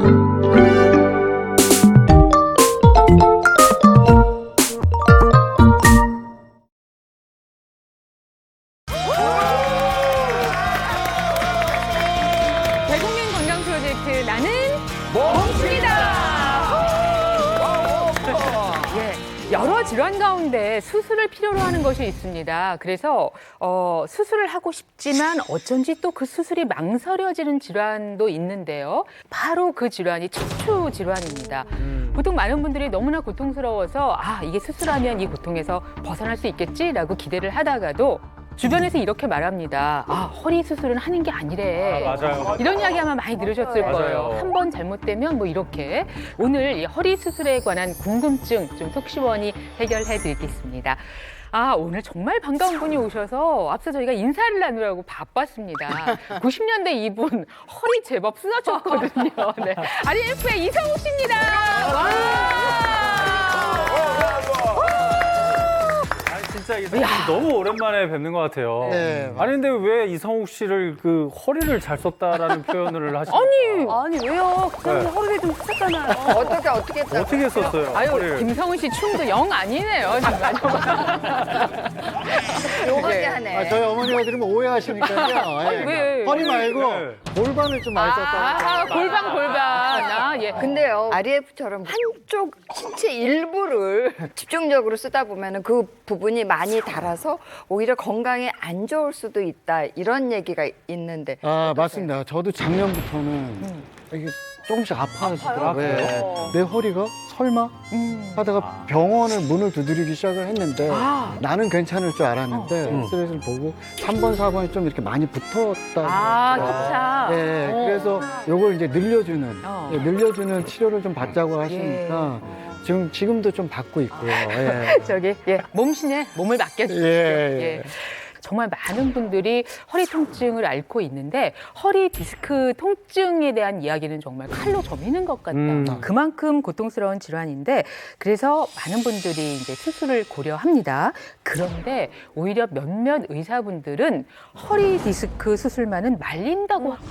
대국민 건강 프로젝트 나는 몸입니다. 여러 질환 가운데 수술을 필요로 하는 것이 있습니다. 그래서 수술을 하고 싶지만 어쩐지 또 그 수술이 망설여지는 질환도 있는데요. 바로 그 질환이 척추 질환입니다. 보통 많은 분들이 너무나 고통스러워서 이게 수술하면 이 고통에서 벗어날 수 있겠지라고 기대를 하다가도 주변에서 이렇게 말합니다. 허리 수술은 하는 게 아니래. 맞아요. 이런 이야기 아마 많이 들으셨을 맞아요. 거예요. 한 번 잘못되면 뭐 이렇게. 오늘 이 허리 수술에 관한 궁금증 좀 속 시원히 해결해 드리겠습니다. 오늘 정말 반가운 분이 오셔서 앞서 저희가 인사를 나누라고 바빴습니다. 90년대 이분 허리 제법 쓰러졌거든요. 네. RMF의 이성욱 씨입니다. 와! 진짜 이게 너무 오랜만에 뵙는 것 같아요. 네. 아니 근데 왜 이성욱 씨를 그 허리를 잘 썼다라는 표현을 하시는 아니 왜요? 그냥 네. 허리를 좀 쓰잖아요. 어떻게 했다고? 어떻게 썼어요? 허리를. 김성훈 씨 춤도 영 아니네요, 정말. 요하게 하네. 저희 어머니가 들으면 오해하시니까요. 예. 왜? 허리 말고 네. 골반을 좀 많이 썼다. 골반. 예. 근데요, RF처럼 한쪽 신체 일부를 집중적으로 쓰다 보면 그 부분이 많이 닳아서 오히려 건강에 안 좋을 수도 있다. 이런 얘기가 있는데. 맞습니다. 저도 작년부터는 이게 조금씩 아파지더라고요. 아파요? 내 허리가 설마 하다가 병원을 문을 두드리기 시작을 했는데 나는 괜찮을 줄 알았는데 엑스레이를 보고 3번, 4번이 좀 이렇게 많이 붙었다. 협차. 네, 그래서 요걸 이제 늘려주는 치료를 좀 받자고 하시니까 지금도 좀 받고 있고요. 몸신에 몸을 맡겨주십시오. 예. 정말 많은 분들이 허리 통증을 앓고 있는데 허리 디스크 통증에 대한 이야기는 정말 칼로 저미는 것 같다. 그만큼 고통스러운 질환인데 그래서 많은 분들이 이제 수술을 고려합니다. 그런데 오히려 몇몇 의사분들은 허리 디스크 수술만은 말린다고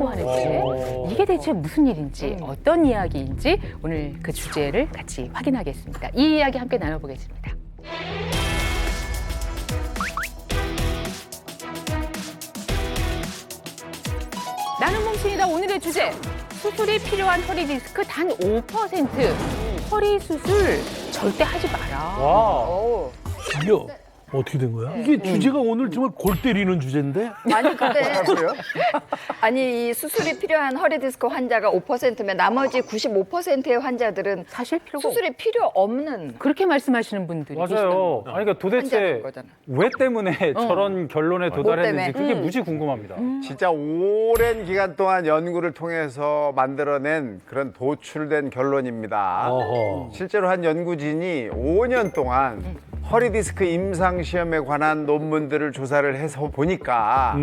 하는데 이게 대체 무슨 일인지 어떤 이야기인지 오늘 그 주제를 같이 확인하겠습니다. 이 이야기 함께 나눠보겠습니다. 나는 몸신이다. 오늘의 주제 수술이 필요한 허리 디스크 단 5%. 허리 수술 절대 하지 마라. 와. 이게 어떻게 된 거야? 이게 주제가 오늘 정말 골 때리는 주제인데? 아니, 근데. 아니, 이 수술이 필요한 허리 디스크 환자가 5%면 나머지 95%의 환자들은 사실 필요가 수술이 필요 없는 그렇게 말씀하시는 분들이 맞아요. 아니 그러니까 도대체 환자인 거잖아. 왜 때문에 저런 결론에 도달했는지 때문에. 그게 무지 궁금합니다. 진짜 오랜 기간 동안 연구를 통해서 만들어낸 그런 도출된 결론입니다. 어허. 실제로 한 연구진이 5년 동안 허리 디스크 임상 시험에 관한 논문들을 조사를 해서 보니까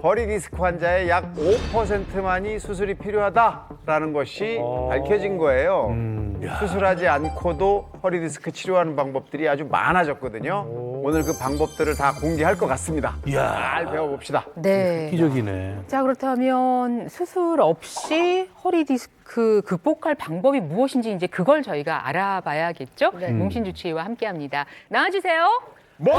허리 디스크 환자의 약 5%만이 수술이 필요하다라는 것이 밝혀진 거예요. 수술하지 않고도 허리 디스크 치료하는 방법들이 아주 많아졌거든요. 오늘 그 방법들을 다 공개할 것 같습니다. 이야. 잘 배워봅시다. 네. 기적이네. 자, 그렇다면 수술 없이 허리 디스크 극복할 방법이 무엇인지 이제 그걸 저희가 알아봐야겠죠? 몸신 주치의와 함께합니다. 나와주세요. 우리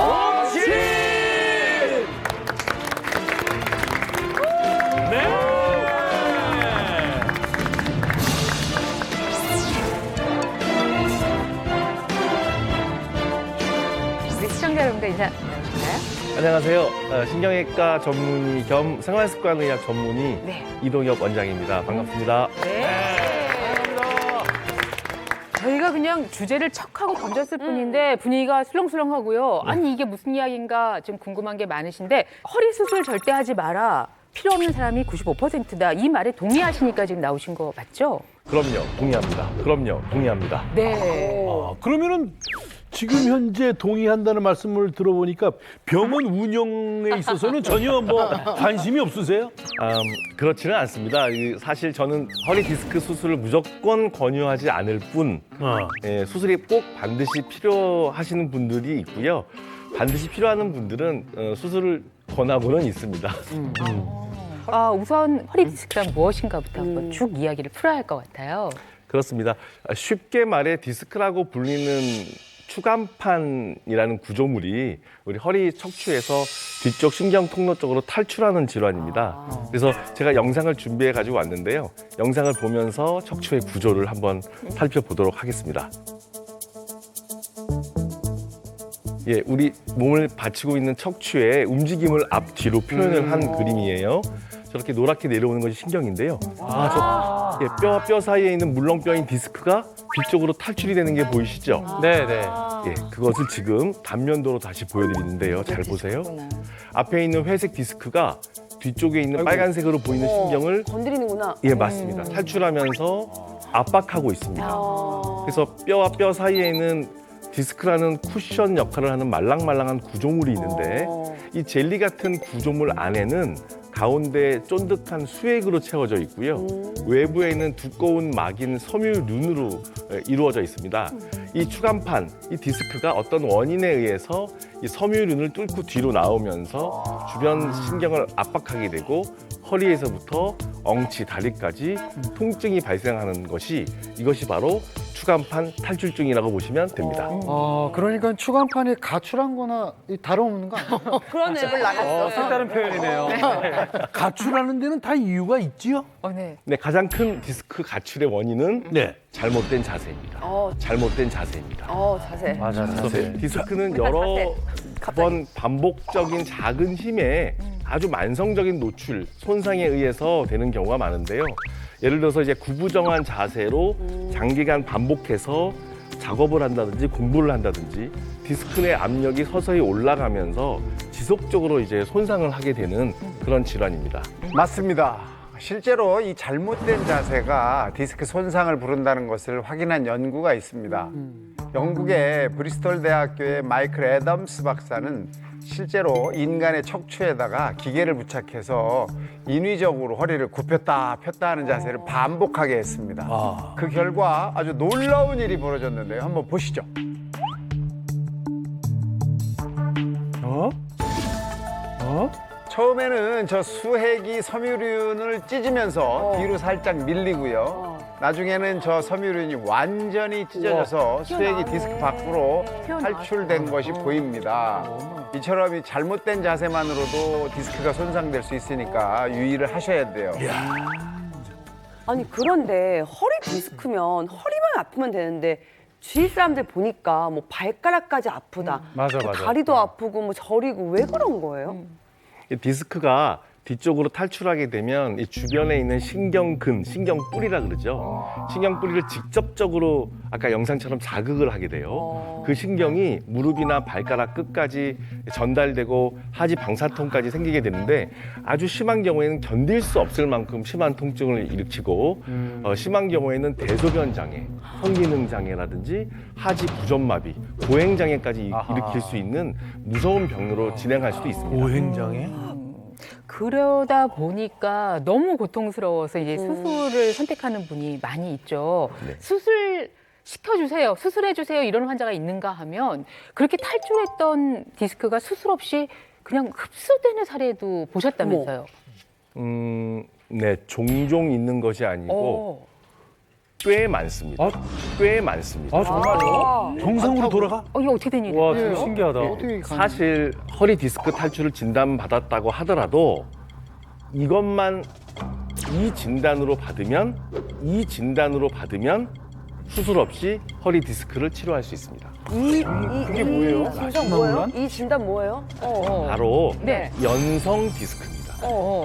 시청자 여러분들 인사 나누실까요? 안녕하세요. 신경외과 전문의 겸 생활습관의학 전문의 네. 이동엽 원장입니다. 반갑습니다. 저희가 그냥 주제를 척 하고 던졌을 뿐인데 분위기가 술렁술렁하고요. 아니 이게 무슨 이야기인가 좀 궁금한 게 많으신데 허리 수술 절대 하지 마라. 필요 없는 사람이 95%다. 이 말에 동의하시니까 지금 나오신 거 맞죠? 그럼요. 동의합니다. 네. 그러면은 지금 현재 동의한다는 말씀을 들어보니까 병원 운영에 있어서는 전혀 뭐 관심이 없으세요? 그렇지는 않습니다. 사실 저는 허리 디스크 수술을 무조건 권유하지 않을 뿐 수술이 꼭 반드시 필요하시는 분들이 있고요. 반드시 필요한 분들은 수술을 권하고는 있습니다. 우선 허리 디스크란 무엇인가부터 한번 쭉 이야기를 풀어야 할 것 같아요. 그렇습니다. 쉽게 말해 디스크라고 불리는 추간판이라는 구조물이 우리 허리 척추에서 뒤쪽 신경 통로 쪽으로 탈출하는 질환입니다. 그래서 제가 영상을 준비해 가지고 왔는데요. 영상을 보면서 척추의 구조를 한번 살펴보도록 하겠습니다. 예, 우리 몸을 받치고 있는 척추의 움직임을 앞뒤로 표현을 한 그림이에요. 저렇게 노랗게 내려오는 것이 신경인데요. 예, 뼈와 뼈 사이에 있는 물렁뼈인 디스크가 뒤쪽으로 탈출이 되는 게 보이시죠? 네네. 예, 그것을 지금 단면도로 다시 보여드리는데요. 잘 보세요. 앞에 있는 회색 디스크가 뒤쪽에 있는 빨간색으로 보이는 신경을 건드리는구나. 예, 맞습니다. 탈출하면서 압박하고 있습니다. 그래서 뼈와 뼈 사이에는 디스크라는 쿠션 역할을 하는 말랑말랑한 구조물이 있는데 이 젤리 같은 구조물 안에는 가운데 쫀득한 수액으로 채워져 있고요. 외부에는 두꺼운 막인 섬유륜으로 이루어져 있습니다. 이 추간판, 이 디스크가 어떤 원인에 의해서 이 섬유륜을 뚫고 뒤로 나오면서 주변 신경을 압박하게 되고 허리에서부터 엉치, 다리까지 통증이 발생하는 것이 이것이 바로 추간판 탈출증이라고 보시면 됩니다. 그러니까 추간판이 가출한 거나 다름없는 거 아니에요? 그러네. 색다른 표현이네요. 가출하는 데는 다 이유가 있지요? 네. 네, 가장 큰 디스크 가출의 원인은 네. 잘못된 자세입니다. 잘못된 자세입니다. 자세. 맞아, 그래서 디스크는 여러 번 반복적인 작은 힘에 아주 만성적인 노출, 손상에 의해서 되는 경우가 많은데요. 예를 들어서 이제 구부정한 자세로 장기간 반복해서 작업을 한다든지 공부를 한다든지 디스크 내 압력이 서서히 올라가면서 지속적으로 이제 손상을 하게 되는 그런 질환입니다. 맞습니다. 실제로 이 잘못된 자세가 디스크 손상을 부른다는 것을 확인한 연구가 있습니다. 영국의 브리스톨 대학교의 마이클 애덤스 박사는 실제로 인간의 척추에다가 기계를 부착해서 인위적으로 허리를 굽혔다 폈다 하는 자세를 반복하게 했습니다. 그 결과 아주 놀라운 일이 벌어졌는데요. 한번 보시죠. 처음에는 저 수액이 섬유륜을 찢으면서 뒤로 살짝 밀리고요. 나중에는 저 섬유륜이 완전히 찢어져서 수액이 디스크 밖으로 탈출된 것이 보입니다. 이처럼 이 잘못된 자세만으로도 디스크가 손상될 수 있으니까 유의를 하셔야 돼요. 아니 그런데 허리 디스크면 허리만 아프면 되는데 주위 사람들 보니까 뭐 발가락까지 아프다. 맞아, 뭐 맞아. 다리도 아프고 뭐 저리고 왜 그런 거예요? 이 디스크가 뒤쪽으로 탈출하게 되면 이 주변에 있는 신경근, 신경뿌리라 그러죠. 신경뿌리를 직접적으로 아까 영상처럼 자극을 하게 돼요. 그 신경이 무릎이나 발가락 끝까지 전달되고 하지 방사통까지 생기게 되는데 아주 심한 경우에는 견딜 수 없을 만큼 심한 통증을 일으키고 심한 경우에는 대소변 장애, 성기능 장애라든지 하지 부전마비, 고행 장애까지 일으킬 수 있는 무서운 병으로 진행할 수도 있습니다. 오행장애? 그러다 보니까 너무 고통스러워서 이제 수술을 선택하는 분이 많이 있죠. 네. 수술 시켜주세요, 수술해주세요 이런 환자가 있는가 하면 그렇게 탈출했던 디스크가 수술 없이 그냥 흡수되는 사례도 보셨다면서요. 네, 종종 있는 것이 아니고 꽤 많습니다. 꽤 많습니다. 정말요? 정상으로 돌아가? 이거 어떻게 된 일이에요? 와, 진짜 신기하다. 어떻게 사실 허리 디스크 탈출을 진단받았다고 하더라도 이것만 이 진단으로 받으면 수술 없이 허리 디스크를 치료할 수 있습니다. 그게 뭐예요? 진단 뭐예요? 이 진단 뭐예요? 바로 네. 연성 디스크입니다.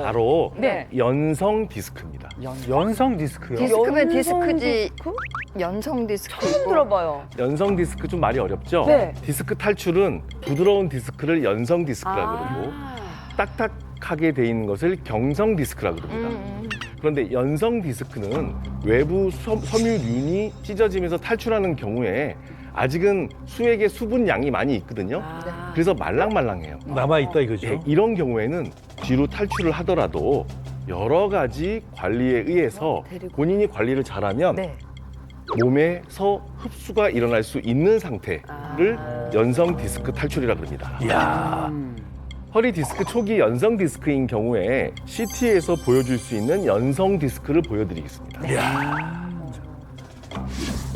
바로 네. 연성 디스크입니다. 연성 디스크요? 디스크면 연성 디스크지. 연성 디스크. 처음 들어봐요. 연성 디스크 좀 말이 어렵죠? 네. 디스크 탈출은 부드러운 디스크를 연성 디스크라 그러고 딱딱하게 돼 있는 것을 경성 디스크라 그럽니다. 그런데 연성 디스크는 외부 섬유륜이 찢어지면서 탈출하는 경우에 아직은 수액의 수분 양이 많이 있거든요. 그래서 말랑말랑해요. 남아있다 이거죠? 예, 이런 경우에는 뒤로 탈출을 하더라도 여러 가지 관리에 의해서 본인이 관리를 잘하면 네. 몸에서 흡수가 일어날 수 있는 상태를 연성 디스크 탈출이라 그럽니다. 이야. 허리 디스크 초기 연성 디스크인 경우에 CT에서 보여줄 수 있는 연성 디스크를 보여드리겠습니다.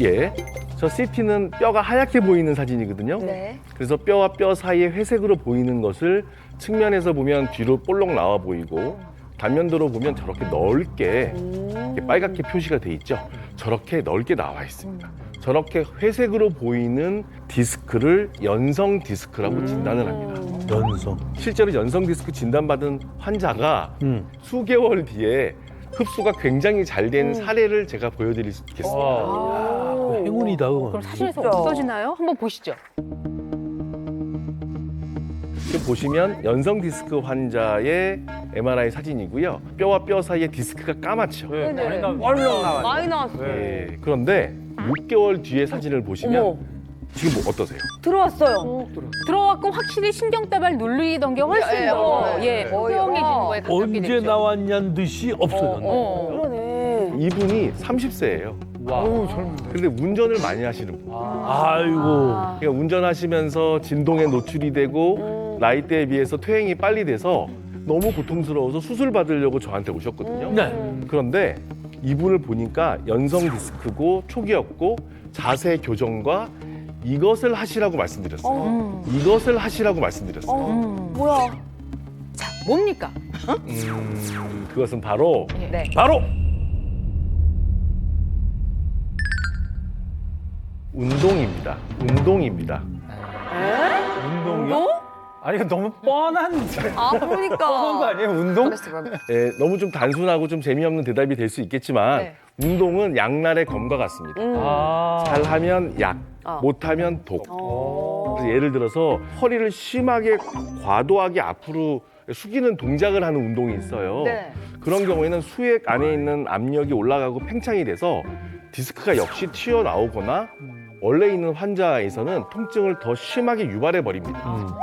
예, 저 CT는 뼈가 하얗게 보이는 사진이거든요. 네. 그래서 뼈와 뼈 사이에 회색으로 보이는 것을 측면에서 보면 뒤로 볼록 나와 보이고 단면도로 보면 저렇게 넓게 이렇게 빨갛게 표시가 돼 있죠. 저렇게 넓게 나와 있습니다. 저렇게 회색으로 보이는 디스크를 연성 디스크라고 진단을 합니다. 연성. 실제로 연성 디스크 진단받은 환자가 수개월 뒤에 흡수가 굉장히 잘 된 사례를 제가 보여드릴 수 있겠습니다. 행운이다, 그건. 그럼 사진에서 진짜. 없어지나요? 한번 보시죠. 지금 보시면 연성 디스크 환자의 MRI 사진이고요. 뼈와 뼈 사이에 디스크가 까맣죠. 네, 네네. 얼렁 나와. 많이 나왔어요. 예, 그런데 6개월 뒤에 사진을 보시면 어머. 지금 뭐 어떠세요? 들어왔어요. 들어왔고 확실히 신경다발 눌리던 게 훨씬 예, 더 예, 투명해지는 거에 가깝게 언제 됐죠. 나왔냐는 듯이 없어졌네. 그러네. 이분이 30세예요. 근데 운전을 많이 하시는 분. 아이고. 그러니까 운전하시면서 진동에 노출이 되고 나이대에 비해서 퇴행이 빨리 돼서 너무 고통스러워서 수술 받으려고 저한테 오셨거든요. 네. 그런데 이분을 보니까 연성 디스크고 초기였고 자세 교정과 이것을 하시라고 말씀드렸어요. 이것을 하시라고 말씀드렸어요. 뭐야? 자, 뭡니까? 그것은 바로 네. 바로 운동입니다. 운동입니다. 운동이요? 아니, 이거 너무 뻔한 아, 뻔한 거 그러니까. 아니에요? 운동? 그래서 그럼 예, 너무 좀 단순하고 좀 재미없는 대답이 될 수 있겠지만 네. 운동은 양날의 검과 같습니다. 아. 잘하면 약, 못하면 독. 그래서 예를 들어서 허리를 심하게 과도하게 앞으로 숙이는 동작을 하는 운동이 있어요. 네. 그런 경우에는 수액 안에 있는 압력이 올라가고 팽창이 돼서 디스크가 역시 튀어나오거나 원래 있는 환자에서는 통증을 더 심하게 유발해 버립니다.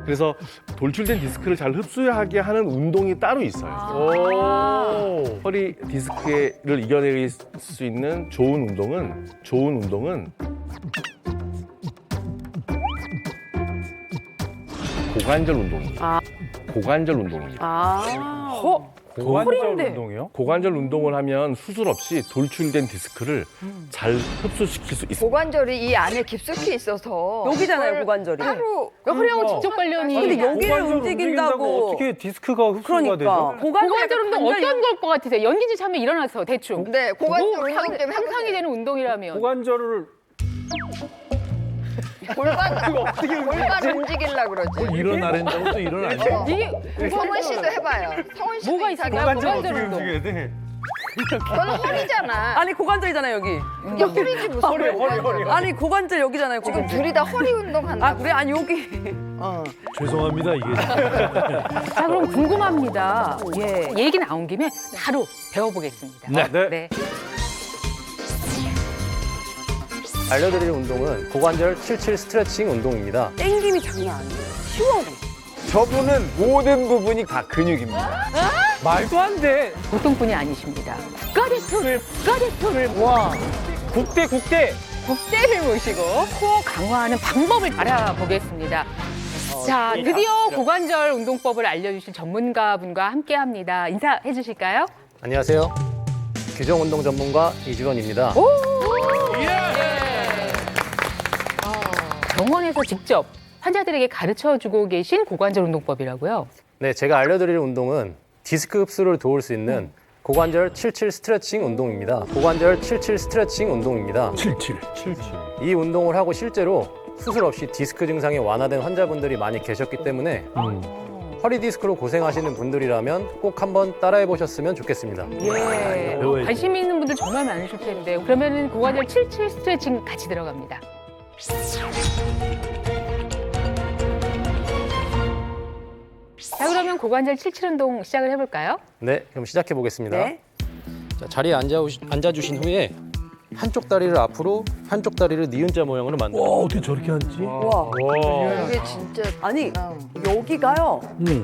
그래서 돌출된 디스크를 잘 흡수하게 하는 운동이 따로 있어요. 허리 디스크를 이겨낼 수 있는 좋은 운동은 고관절 운동입니다. 고관절 운동입니다. 고관절 허리인데. 운동이요? 고관절 운동을 하면 수술 없이 돌출된 디스크를 잘 흡수시킬 수 있습니다. 고관절이 이 안에 깊숙이 있어서 여기잖아요, 그걸 고관절이. 따로 허리하고 그러니까. 직접 관련이. 근데 여기를 고관절 움직인다고. 어떻게 디스크가 흡수가 그러니까. 되죠? 고관절 운동 어떤 걸 것 같으세요? 연기지 참에 일어나서 대충. 네, 고관절 뭐 운동 좀 상상이 해보세요. 되는 운동이라면. 고관절을 골반 움직이려고 그러지. 일어나랜다고 또 일어나죠. 이게 성원 씨도 해봐요. 성원 씨도 뭐가 이상해. 있을까요? 고관절 고관절 어떻게 운동. 움직여야 돼? 그건 허리잖아. 아니, 고관절이잖아요, 여기. 이게 허리지 무슨 고관절. 아니, 고관절 여기잖아요, 지금 고관절. 둘이 다 허리 운동한다. 아, 그래? 아니, 여기. 죄송합니다, 이게. 자, 그럼 궁금합니다. 예. 얘기 나온 김에 바로 배워보겠습니다. 네. 알려드릴 운동은 고관절 77 스트레칭 운동입니다. 땡김이 장난 아니에요. 시원해. 저분은 모든 부분이 다 근육입니다. 말도 안 돼. 보통분이 아니십니다. 국가대표를 국대를 모시고 코어 강화하는 방법을 알아보겠습니다. 자, 드디어 고관절 운동법을 알려주실 전문가분과 함께합니다. 인사해 주실까요? 안녕하세요. 규정 운동 전문가 이주원입니다. 병원에서 직접 환자들에게 가르쳐주고 계신 고관절 운동법이라고요? 네, 제가 알려드릴 운동은 디스크 흡수를 도울 수 있는 고관절 77 스트레칭 운동입니다. 고관절 77 스트레칭 운동입니다. 77. 이 운동을 하고 실제로 수술 없이 디스크 증상이 완화된 환자분들이 많이 계셨기 때문에 허리 디스크로 고생하시는 분들이라면 꼭 한번 따라해 보셨으면 좋겠습니다. 예. 배워야지. 관심 있는 분들 정말 많으실 텐데 그러면은 고관절 77 스트레칭 같이 들어갑니다. 자, 그러면 고관절 77 운동 시작을 해볼까요? 네, 그럼 시작해 보겠습니다. 네. 자, 자리에 앉아주신 후에 한쪽 다리를 앞으로, 한쪽 다리를 니은자 모양으로 와, 만들어. 어떻게 저렇게 앉지? 와. 이게 진짜 아니, 여기가요.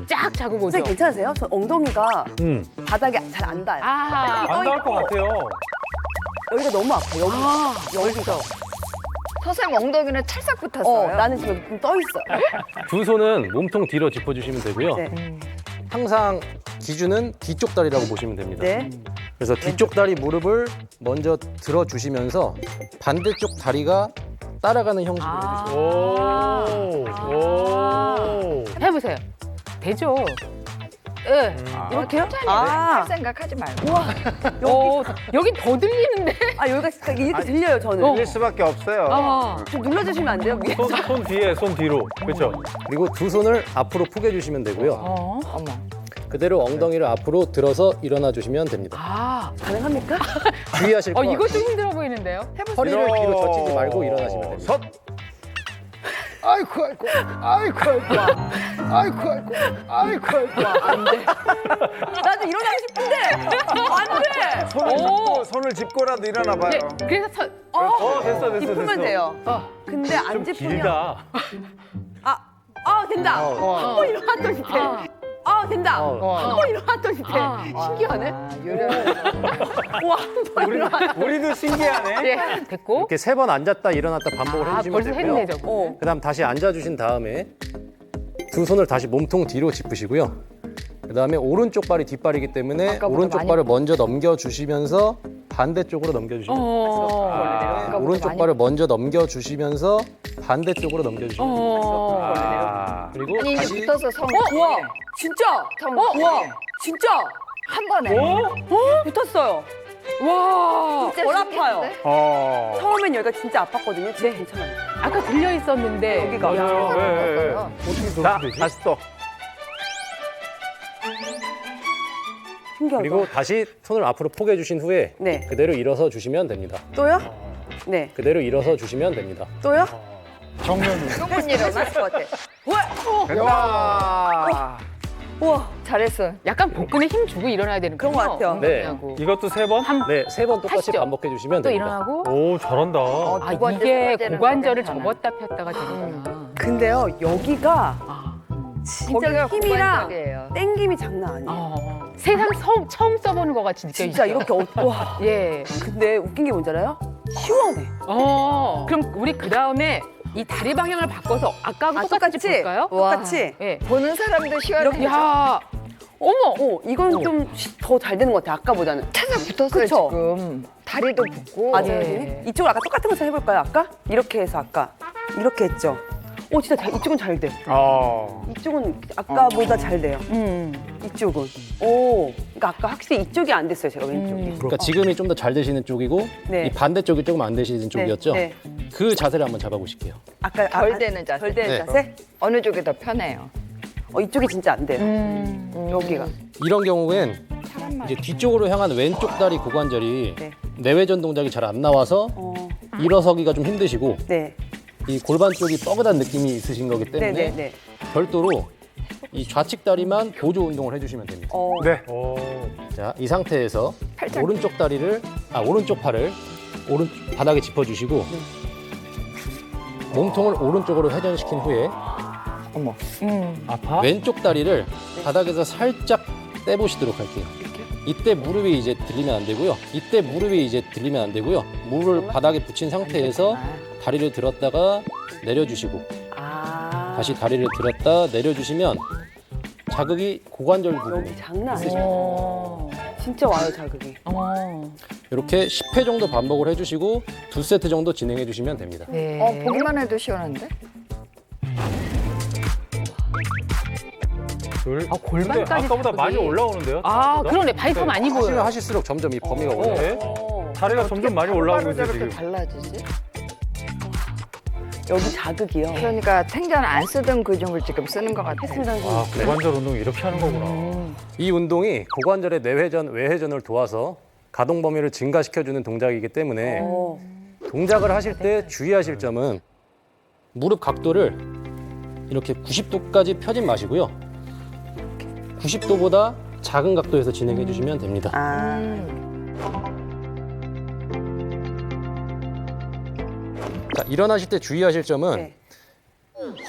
쫙 자고 보죠. 선생님 괜찮으세요? 저 엉덩이가 바닥에 잘 안 닿아요. 아, 안 나올 것 같아요. 여기가 너무 아파요. 여기가. 선생님 엉덩이는 찰싹 붙었어요. 나는 지금 좀 떠 있어. 두 손은 몸통 뒤로 짚어주시면 되고요. 네. 항상 기준은 뒤쪽 다리라고 보시면 됩니다. 네. 그래서 뒤쪽 다리 무릎을 먼저 들어주시면서 반대쪽 다리가 따라가는 형식으로 해주시면 오. 해보세요. 되죠? 예. 이렇게요? 할 생각하지 말고. 여긴 더 들리는데? 여기가 이렇게 들려요, 저는. 들릴 수밖에 없어요. 좀 눌러주시면 안 돼요? 위에? 손 뒤에, 손 뒤로. 그렇죠? 그리고 두 손을 앞으로 포개 주시면 되고요. 어머. 그대로 엉덩이를 앞으로 들어서 일어나 주시면 됩니다. 가능합니까? 주의하실 건 이거 좀 힘들어 보이는데요? 허리를 뒤로 젖히지 말고 일어나시면 됩니다. 섰. 아이고 아이고 아이고 아이고 아이고 아이고 안 돼. 나도 일어나고 싶은데 안 돼. 손을 짚고라도 일어나 봐요. 네, 그래서 됐어. 짚으면 돼요. 근데 안 짚으면 길다. 된다. 한 번 일어났더니 돼. 된다. 한 번 일어났더니 돼. 신기하네. 와, 한 번 일어났. 우리도 신기하네. 네, 됐고. 이렇게 세 번 앉았다 일어났다 반복을 해주시면 벌써 되고요. 했네, 저거. 그다음 다시 앉아주신 다음에 두 손을 다시 몸통 뒤로 짚으시고요. 그다음에 오른쪽 발이 뒷발이기 때문에 아까보다 오른쪽 많이 발을 먼저 넘겨주시면서 반대쪽으로 넘겨주시면 됩니다. 오른쪽 발을 먼저 넘겨주시면서 반대쪽으로 넘겨주시면 됩니다. 그리고 아니 이제 다시 붙어서 성. 우와, 진짜. 성. 우와, 진짜. 한 번에. 붙었어요. 와. 진짜 덜 아파요. 신기한데? 처음엔 여기가 진짜 아팠거든요. 지금 괜찮아요. 아까 들려 있었는데. 여기가. 맞아요. 자, 다시 또. 신기하다. 그리고 다시 손을 앞으로 포개 주신 후에 네. 그대로 일어서 주시면 됩니다. 또요? 네. 그대로 일어서 주시면 됩니다. 또요? 조금은 일어날 것 같아. 와. 우와. 잘했어. 약간 복근에 힘 주고 일어나야 되는 그런 것 같아요. 네. 이것도 세 번? 네, 세 번 똑같이 하시죠. 반복해 주시면 또 됩니다. 일어나고. 오, 잘한다. 두 번째, 세 이게 번째는 고관절을 괜찮아. 접었다 폈다가 되는구나. 근데요, 여기가 진짜 거기가 힘이랑 고관절이에요. 땡김이 장난 아니에요. 세상 처음 써보는 것 같이 느껴지죠. 진짜 이렇게 와. 예. 근데 웃긴 게 뭔지 알아요? 시원해. 그럼 우리 그 다음에 이 다리 방향을 바꿔서 아까하고 똑같이 볼까요? 똑같이. 예. 보는 사람도 시원해. 야, 어머. 이건 좀 더 잘 되는 것 같아요. 아까보다는. 차서 붙었어요 그쵸? 지금. 다리도 붙고. 맞아요. 예. 선생님? 이쪽을 아까 똑같은 것처럼 해볼까요? 아까? 이렇게 해서 아까. 이렇게 했죠? 진짜 이쪽은 잘 돼. 이쪽은 아까보다 잘 돼요. 이쪽은. 그러니까 아까 확실히 이쪽이 안 됐어요, 제가 왼쪽이. 그러니까 지금이 좀 더 잘 되시는 쪽이고 네. 이 반대쪽이 조금 안 되시는 쪽이었죠. 네. 그 자세를 한번 잡아보실게요. 아까 덜 되는 자세. 덜 되는 네. 자세? 어느 쪽이 더 편해요? 이쪽이 진짜 안 돼요. 여기가. 이런 경우엔 이제 뒤쪽으로 향한 왼쪽 다리 고관절이 네. 내외전 동작이 잘 안 나와서 일어서기가 좀 힘드시고 네. 이 골반 쪽이 뻐근한 느낌이 있으신 거기 때문에 네. 별도로 이 좌측 다리만 보조 운동을 해주시면 됩니다. 네. 자, 이 상태에서 팔짱. 오른쪽 팔을 바닥에 짚어주시고 몸통을 오른쪽으로 회전시킨 후에 아파? 왼쪽 다리를 바닥에서 살짝 떼보시도록 할게요. 이때 무릎이 이제 들리면 안 되고요. 무릎을 바닥에 붙인 상태에서 다리를 들었다가 내려주시고 다시 다리를 들었다 내려주시면 자극이 고관절 부분에 여기 장난 아니에요. 진짜 와요, 자극이. 이렇게 10회 정도 반복을 해주시고 2세트 정도 진행해 주시면 됩니다. 네. 보기만 해도 시원한데? 골반까지 근데 아까보다 자극이. 많이 올라오는데요? 그러네. 발이 더 많이 하시면 보여요. 하실수록 점점 이 범위가 올라가요. 네? 다리가 점점 많이 올라오고 있어요, 저렇게 지금. 달라지지? 여기 자극이요. 그러니까 생전 안 쓰던 근육을 지금 쓰는 것 같아요. 했습니다, 선생님. 아, 고관절 운동 이렇게 하는 거구나. 이 운동이 고관절의 내회전, 외회전을 도와서 가동 범위를 증가시켜주는 동작이기 때문에 동작을 하실 때 주의하실 점은 무릎 각도를 이렇게 90도까지 펴진 마시고요. 90도보다 작은 각도에서 진행해 주시면 됩니다. 자, 일어나실 때 주의하실 점은 네.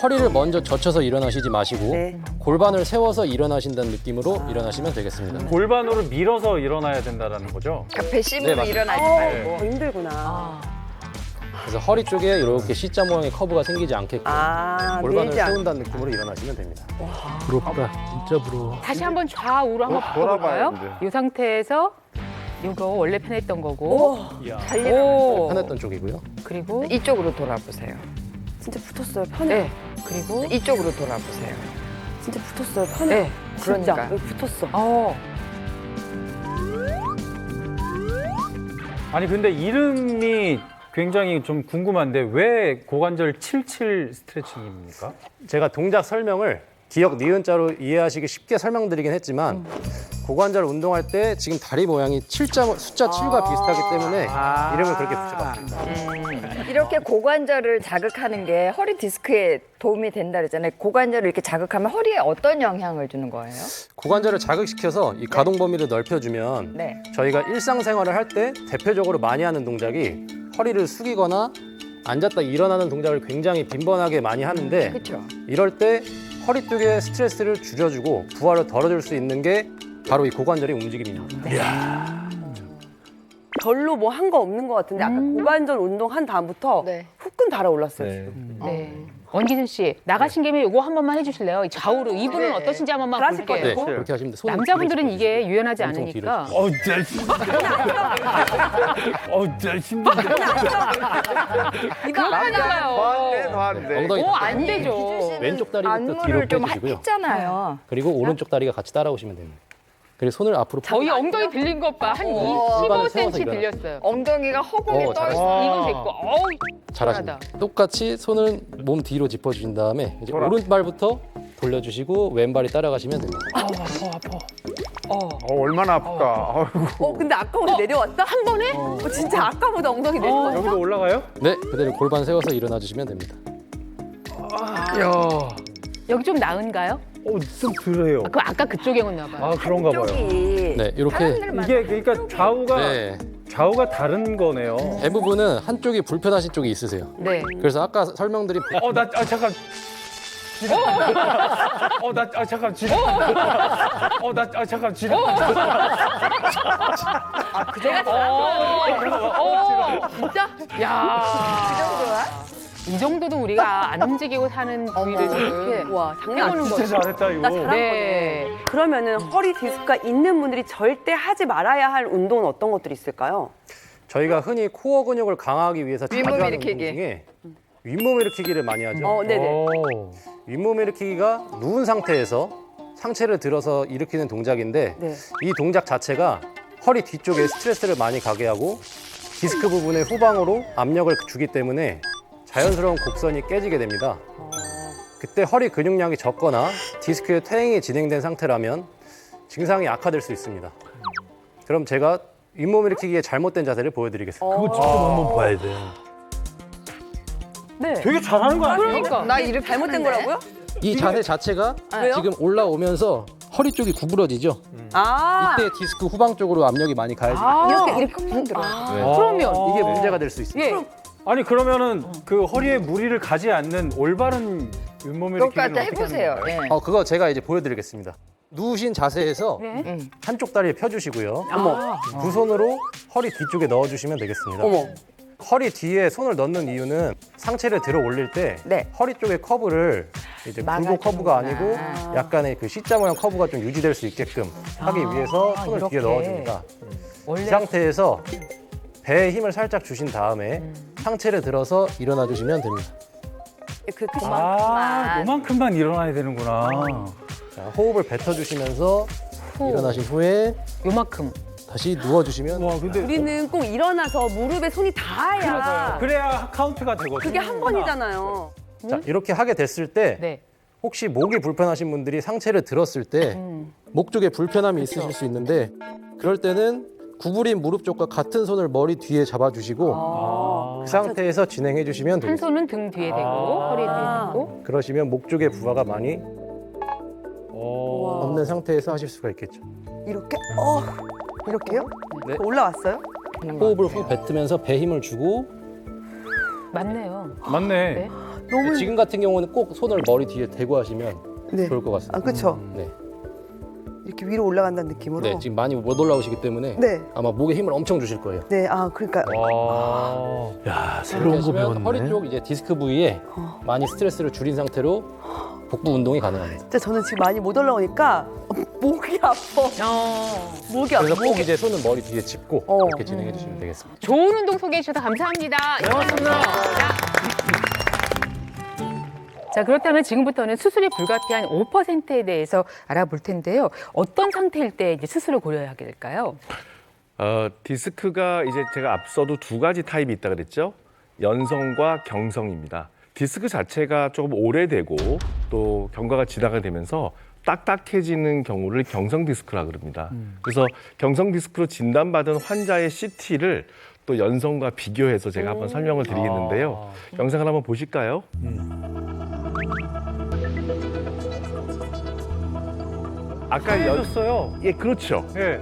허리를 먼저 젖혀서 일어나시지 마시고 네. 골반을 세워서 일어나신다는 느낌으로 일어나시면 되겠습니다. 골반으로 밀어서 일어나야 된다는 거죠? 그러니까 배심으로 네, 맞습니다. 일어나지 더 말고. 힘들구나. 그래서 허리 쪽에 이렇게 C자 모양의 커브가 생기지 않게끔 골반을 밀지 않- 세운다는 느낌으로 일어나시면 됩니다. 부럽다. 진짜 부러워. 다시 한번 좌우로 한번 바꿔볼까요? 돌아봐야 이 상태에서 이거 원래 편했던 거고. 달리 오. 편했던 쪽이고요. 그리고 이쪽으로 돌아보세요. 진짜 붙었어요. 편해. 네. 그리고 이쪽으로 돌아보세요. 진짜 붙었어요. 편해. 네. 진짜 그러니까. 여기 붙었어. 아니 근데 이름이 굉장히 좀 궁금한데 왜 고관절 77 스트레칭입니까? 제가 동작 설명을 기억 니은자로 이해하시기 쉽게 설명드리긴 했지만 고관절 운동할 때 지금 다리 모양이 숫자 7과 비슷하기 때문에 이름을 그렇게 붙여봤습니다. 이렇게 고관절을 자극하는 게 허리 디스크에 도움이 된다 그랬잖아요. 고관절을 이렇게 자극하면 허리에 어떤 영향을 주는 거예요? 고관절을 자극시켜서 이 가동 범위를 넓혀주면 네. 저희가 일상생활을 할 때 대표적으로 많이 하는 동작이 허리를 숙이거나 앉았다 일어나는 동작을 굉장히 빈번하게 많이 하는데 그렇죠. 이럴 때 허리 쪽에 스트레스를 줄여주고 부하를 덜어줄 수 있는 게 바로 이 고관절의 움직임입니다. 별로 뭐 한 거 없는 것 같은데 아까 고관절 운동한 다음부터 네. 후끈 달아올랐어요. 지금. 네. 원기준 씨 나가신 김에 이거 한 번만 해주실래요? 이 좌우로 이분은 어떠신지 한 번만 잘하실 볼게요. 네, 그렇게 하시면 돼요. 손을 남자분들은 뒤로 이게 유연하지 엄청 않으니까. 진짜 진짜 힘든데. 이거 하잖아요. 더 하는데. 엉덩이 오, 안 되죠. 왼쪽 다리부터 뒤로 안무를 좀 빼주시고요. 했잖아요. 그리고 오른쪽 다리가 같이 따라오시면 됩니다. 그리고 손을 앞으로 저희 엉덩이 빌린 것 봐. 한 골반을 세워서 15cm 일어나. 빌렸어요. 엉덩이가 허공에 떠 잘하시네. 있어. 이건 됐고. 어우, 잘하십니다. 똑같이 손을 몸 뒤로 짚어주신 다음에 이제 오른발부터 돌려주시고 왼발이 따라가시면 됩니다. 얼마나 아플까. 아이고. 근데 아까보다 내려왔다? 한 번에? 진짜 아까보다 엉덩이 내려왔어. 여기도 올라가요? 네, 그대로 골반 세워서 일어나 주시면 됩니다. 야, 여기 좀 나은가요? 좀 덜해요. 그 아까 그쪽이었나 봐요. 아 그런가 봐요. 쪽이 네, 이렇게 이게 그러니까 네, 좌우가 다른 거네요. 대부분은 한쪽이 불편하신 쪽이 있으세요. 네. 그래서 아까 설명드린 잠깐. 잠깐 지금. 잠깐 지금. 진짜? 야. 이 정도도 우리가 안 움직이고 사는 부위를 지금 와 장난 아니야. 진짜 잘했다 이거. 나 잘한 네. 거네. 그러면은 허리 디스크가 있는 분들이 절대 하지 말아야 할 운동은 어떤 것들이 있을까요? 저희가 흔히 코어 근육을 강화하기 위해서 자주 윗몸 하는 일으키기. 운동 중에 윗몸 일으키기를 많이 하죠. 네네. 오. 윗몸 일으키기가 누운 상태에서 상체를 들어서 일으키는 동작인데 네. 이 동작 자체가 허리 뒤쪽에 스트레스를 많이 가게 하고 디스크 부분의 후방으로 압력을 주기 때문에 자연스러운 곡선이 깨지게 됩니다. 그때 허리 근육량이 적거나 디스크의 퇴행이 진행된 상태라면 증상이 악화될 수 있습니다. 그럼 제가 윗몸 일으키기의 잘못된 자세를 보여드리겠습니다. 그거 직접 한번 봐야 돼. 네. 되게 잘하는 거 아니에요? 그러니까. 나 이렇게 잘못된 하는데? 거라고요? 이 자세 자체가 왜요? 지금 올라오면서 허리 쪽이 구부러지죠? 이때 디스크 후방 쪽으로 압력이 많이 가해집니다. 이렇게 들어. 그러면 이게 문제가 될 수 있습니다. 예. 아니 그러면은 그 허리에 무리를 가지 않는 올바른 윗몸 일으키기는 똑같이 어떻게 해보세요. 하는 건가요? 예. 그거 제가 이제 보여드리겠습니다. 누우신 자세에서 네. 한쪽 다리를 펴주시고요. 어머. 두 손으로 허리 뒤쪽에 넣어주시면 되겠습니다. 어머. 허리 뒤에 손을 넣는 이유는 상체를 들어 올릴 때 네. 허리 쪽의 커브를 이제 굴곡 커브가 아니고 약간의 그 C자 모양 커브가 좀 유지될 수 있게끔 하기 위해서 손을 이렇게. 뒤에 넣어줍니다. 원래 이 상태에서 배에 힘을 살짝 주신 다음에 상체를 들어서 일어나 주시면 됩니다. 그 끝이 요만큼만 일어나야 되는구나. 자, 호흡을 뱉어주시면서 일어나신 후에 요만큼. 다시 누워주시면 와 근데 우리는 꼭 일어나서 무릎에 손이 닿아야 그래야 카운트가 되거든. 그게 한 번이잖아요. 자, 이렇게 하게 됐을 때 네. 혹시 목이 불편하신 분들이 상체를 들었을 때 목 쪽에 불편함이 있으실 수 있는데 그럴 때는 구부린 무릎 쪽과 같은 손을 머리 뒤에 잡아주시고 그 상태에서 진행해 주시면 한 됩니다. 손은 등 뒤에 대고 허리 뒤에 대고. 그러시면 목 쪽의 부하가 많이 없는 상태에서 하실 수가 있겠죠. 이렇게 이렇게요? 네. 올라왔어요? 호흡을 후 뱉으면서 배 힘을 주고 맞네요. 맞네. 네. 너무 지금 같은 경우는 꼭 손을 머리 뒤에 대고 하시면 네. 좋을 것 같습니다. 그렇죠. 네. 이렇게 위로 올라간다는 느낌으로. 네, 지금 많이 못 올라오시기 때문에 네. 아마 목에 힘을 엄청 주실 거예요. 네, 아 그러니까 야, 새로운 거 하시면 허리 배웠네. 쪽 이제 디스크 부위에 많이 스트레스를 줄인 상태로 복부 운동이 가능합니다. 진짜 저는 지금 많이 못 올라오니까 목이 아파. 목이 아파. 그래서 꼭 이제 손은 머리 뒤에 짚고 어. 이렇게 진행해 주시면 되겠습니다. 좋은 운동 소개해 주셔서 감사합니다. 고맙습니다. 자, 그렇다면 지금부터는 수술이 불가피한 5%에 대해서 알아볼 텐데요. 어떤 상태일 때 이제 수술을 고려해야 하게 될까요? 디스크가 이제 제가 앞서도 두 가지 타입이 있다 그랬죠. 연성과 경성입니다. 디스크 자체가 조금 오래되고 또 경과가 진화가 되면서 딱딱해지는 경우를 경성 디스크라 그럽니다. 그래서 경성 디스크로 진단받은 환자의 CT를 또 연성과 비교해서 제가 한번 설명을 드리겠는데요. 영상을 한번 보실까요? 아까 해줬어요. 예, 그렇죠. 예.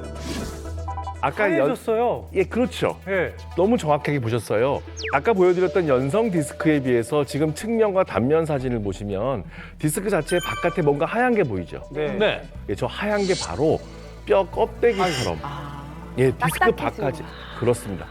아까 해줬어요. 예, 그렇죠. 예. 너무 정확하게 보셨어요. 아까 보여드렸던 연성 디스크에 비해서 지금 측면과 단면 사진을 보시면 디스크 자체 바깥에 뭔가 하얀 게 보이죠. 네. 예, 저 하얀 게 바로 뼈 껍데기처럼 예, 디스크 바깥이 그렇습니다.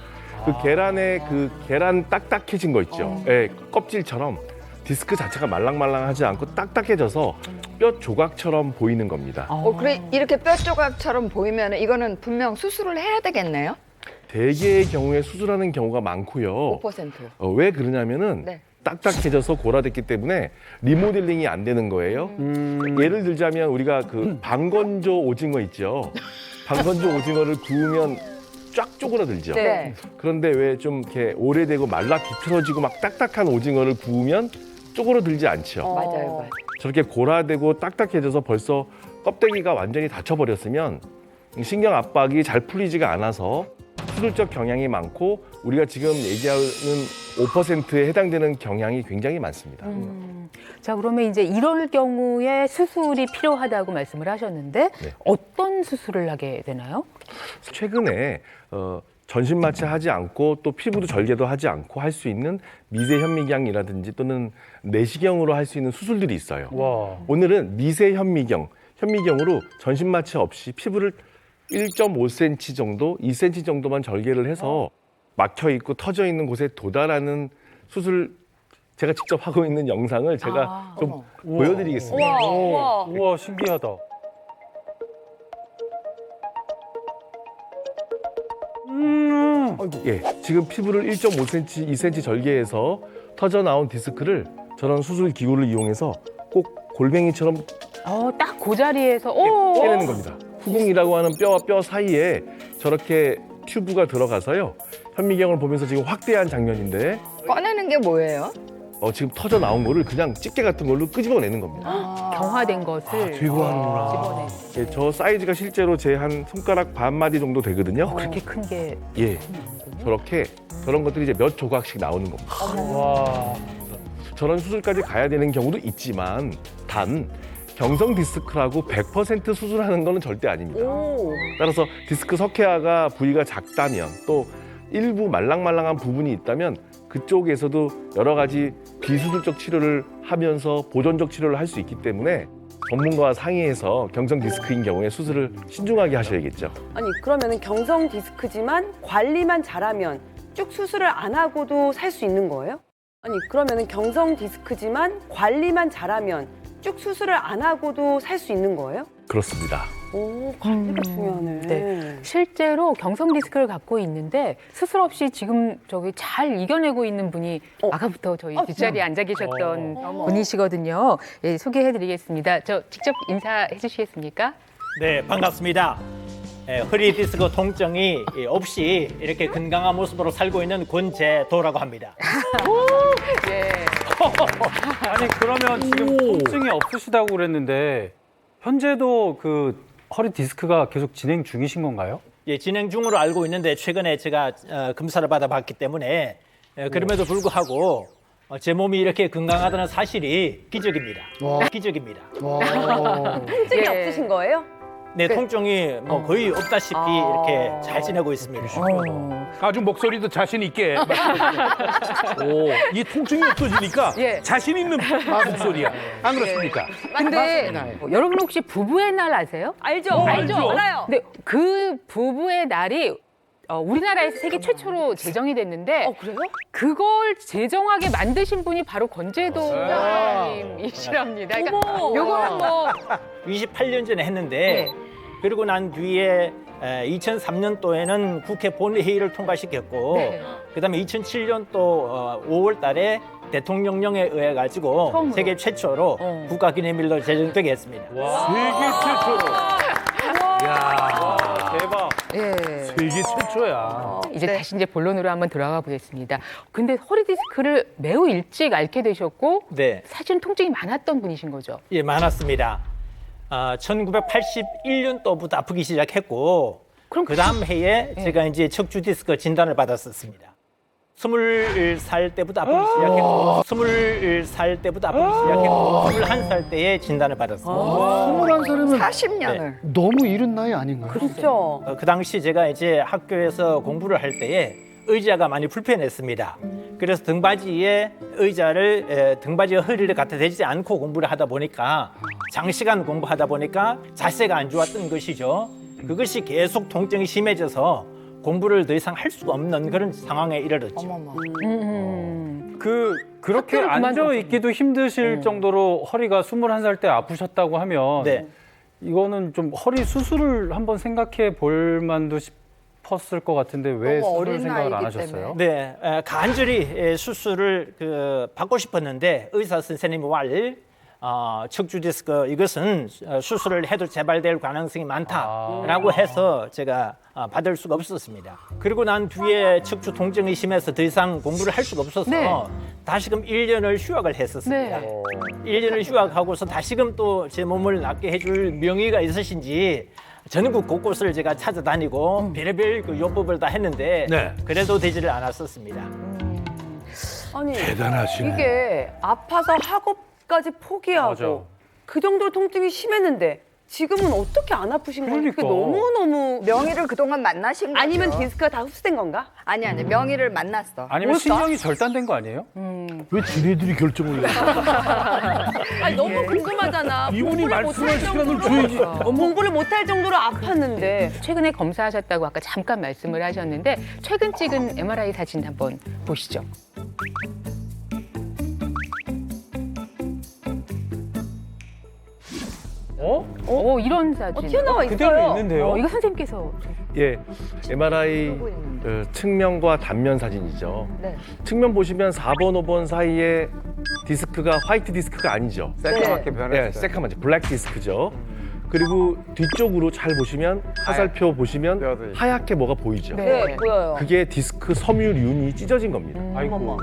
그 계란의 그 계란 딱딱해진 거 있죠. 예, 껍질처럼 디스크 자체가 말랑말랑하지 않고 딱딱해져서 뼈 조각처럼 보이는 겁니다. 그래 이렇게 뼈 조각처럼 보이면 이거는 분명 수술을 해야 되겠네요. 대개의 경우에 수술하는 경우가 많고요. 5%. 왜 그러냐면은 네. 딱딱해져서 고라됐기 때문에 리모델링이 안 되는 거예요. 예를 들자면 우리가 그 방건조 오징어 있죠. 방건조 오징어를 구우면 쫙 쪼그라들죠. 네. 그런데 왜 좀 이렇게 오래되고 말라 비틀어지고 막 딱딱한 오징어를 구우면 쪼그라들지 않죠. 맞아요. 저렇게 고라되고 딱딱해져서 벌써 껍데기가 완전히 닫혀버렸으면 신경 압박이 잘 풀리지가 않아서 수술적 경향이 많고 우리가 지금 얘기하는 5%에 해당되는 경향이 굉장히 많습니다. 자, 그러면 이제 이럴 경우에 수술이 필요하다고 말씀을 하셨는데 네. 어떤 수술을 하게 되나요? 최근에 전신 마취하지 않고 또 피부도 절개도 하지 않고 할 수 있는 미세 현미경이라든지 또는 내시경으로 할 수 있는 수술들이 있어요. 와. 오늘은 미세 현미경으로 전신 마취 없이 피부를 1.5cm 정도, 2cm 정도만 절개를 해서 막혀 있고 터져 있는 곳에 도달하는 수술 제가 직접 하고 있는 영상을 제가 좀 보여드리겠습니다. 우와, 신기하다. 예, 지금 피부를 1.5cm, 2cm 절개해서 터져 나온 디스크를 저런 수술 기구를 이용해서 꼭 골뱅이처럼 딱 그 자리에서 깨내는 겁니다. 후궁이라고 하는 뼈와 뼈 사이에 저렇게 튜브가 들어가서요. 현미경을 보면서 지금 확대한 장면인데 꺼내는 게 뭐예요? 지금 터져 나온 거를 그냥 집게 같은 걸로 끄집어내는 겁니다. 경화된 것을 집어내. 예, 저 사이즈가 실제로 제 한 손가락 반마디 정도 되거든요. 그렇게 큰 게 예, 저런 것들이 이제 몇 조각씩 나오는 겁니다. 와. 저런 수술까지 가야 되는 경우도 있지만 단 경성 디스크라고 100% 수술하는 거는 절대 아닙니다. 따라서 디스크 석회화가 부위가 작다면 또 일부 말랑말랑한 부분이 있다면 그쪽에서도 여러 가지 비수술적 치료를 하면서 보존적 치료를 할 수 있기 때문에 전문가와 상의해서 경성 디스크인 경우에 수술을 신중하게 하셔야겠죠. 아니 그러면은 경성 디스크지만 관리만 잘하면 쭉 수술을 안 하고도 살 수 있는 거예요? 아니 그러면은 경성 디스크지만 관리만 잘하면 쭉 수술을 안 하고도 살 수 있는 거예요? 그렇습니다. 오, 관리가 중요하네. 네. 실제로 경성 디스크를 갖고 있는데 수술 없이 지금 저기 잘 이겨내고 있는 분이 아까부터 저희 뒷자리에 앉아 계셨던 분이시거든요. 예, 소개해드리겠습니다. 저 직접 인사해 주시겠습니까? 네, 반갑습니다. 허리 디스크 통증이 없이 이렇게 건강한 모습으로 살고 있는 권재도라고 합니다. 예. 아니, 그러면 지금 통증이 없으시다고 그랬는데 현재도 그 허리 디스크가 계속 진행 중이신 건가요? 예, 진행 중으로 알고 있는데 최근에 제가 검사를 받아봤기 때문에 그럼에도 불구하고 제 몸이 이렇게 건강하다는 사실이 기적입니다. 기적입니다. 통증이 예. 없으신 거예요? 네, 통증이 뭐 거의 없다시피 이렇게 잘 지내고 있습니다. 아주 목소리도 자신 있게 말씀해주세요. 오, 이 통증이 없어지니까 예. 자신 있는 목소리야. 안 그렇습니까? 근데 여러분 혹시 부부의 날 아세요? 알죠? 알죠. 알아요. 근데 그 부부의 날이 우리나라에서 세계 최초로 제정이 됐는데 그래요? 그걸 제정하게 만드신 분이 바로 권재동 장관님이시랍니다. 그러니까 어머. 요걸 한번 28년 전에 했는데 네. 그리고 난 뒤에 2003년도에는 국회 본회의를 통과시켰고 네. 그다음에 2007년도 5월 달에 대통령령에 의해 가지고 처음으로. 세계 최초로 국가기념일로 제정되게 했습니다. 세계 최초로. 야, 대박. 예. 세계 최초야. 이제 다시 이제 본론으로 한번 들어가 보겠습니다. 근데 허리 디스크를 매우 일찍 앓게 되셨고 네. 사실은 통증이 많았던 분이신 거죠. 예, 많았습니다. 1981년도부터 아프기 시작했고 그럼 그 다음 해에 제가 이제 척추 디스크 진단을 받았었습니다. 20살 때부터 아프기 시작했고 20살 때부터 아프기 시작했고 21살 때에 진단을 받았습니다. 21살이면 40년을. 너무 이른 나이 아닌가요? 그렇죠. 그 당시 제가 이제 학교에서 공부를 할 때에 의자가 많이 불편했습니다. 그래서 등받이에 의자를 등받이와 허리를 갖다 대지 않고 공부를 하다 보니까 장시간 공부하다 보니까 자세가 안 좋았던 것이죠. 그것이 계속 통증이 심해져서 공부를 더 이상 할 수가 없는 그런 상황에 이르렀죠. 어머머. 그렇게 학교를 앉아 그만뒀군요. 있기도 힘드실 정도로 허리가 21살 때 아프셨다고 하면 네. 이거는 좀 허리 수술을 한번 생각해 볼 만도 싶었을 것 같은데 왜 너무 수술 어린 생각을 안 나이기 하셨어요? 네, 간절히 수술을 받고 싶었는데 의사 선생님 말 척추 디스크 이것은 수술을 해도 재발될 가능성이 많다라고 해서 제가 받을 수가 없었습니다. 그리고 난 뒤에 척추 통증이 심해서 더 이상 공부를 할 수가 없어서 네. 다시금 1년을 휴학을 했었습니다. 네. 1년을 휴학하고서 다시금 또 제 몸을 낫게 해줄 명의가 있으신지 전국 곳곳을 제가 찾아다니고 별의별 그 요법을 다 했는데 네. 그래도 되지를 않았었습니다. 아니 대단하시네. 이게 아파서 학업까지 포기하고 맞아. 그 정도로 통증이 심했는데 지금은 어떻게 안 아프신 거예요? 그게 그러니까. 너무너무 명의를 그동안 만나신 거죠? 아니면 디스크가 다 흡수된 건가? 아니 명의를 만났어. 아니면 신경이 절단된 거 아니에요? 왜 지네들이 결정을 해? 아니 너무 궁금하잖아. 이분이 공부를 말씀할 못할 시간을 정도로- 줘야지. 공부를 못할 정도로 아팠는데 최근에 검사하셨다고 아까 잠깐 말씀을 하셨는데 최근 찍은 MRI 사진 한번 보시죠. 이런 사진. 튀어나와 그대로 있어요. 있는데요. 이거 선생님께서 예, MRI 측면과 단면 사진이죠. 네. 측면 보시면 4번, 5번 사이에 디스크가 화이트 디스크가 아니죠. 새까맣게 네, 변했어요. 새까맣죠. 블랙 디스크죠. 그리고 뒤쪽으로 잘 보시면 화살표 보시면 뼈도 있고. 하얗게 뭐가 보이죠. 네, 보여요. 그게 디스크 섬유륜이 찢어진 겁니다. 아이고.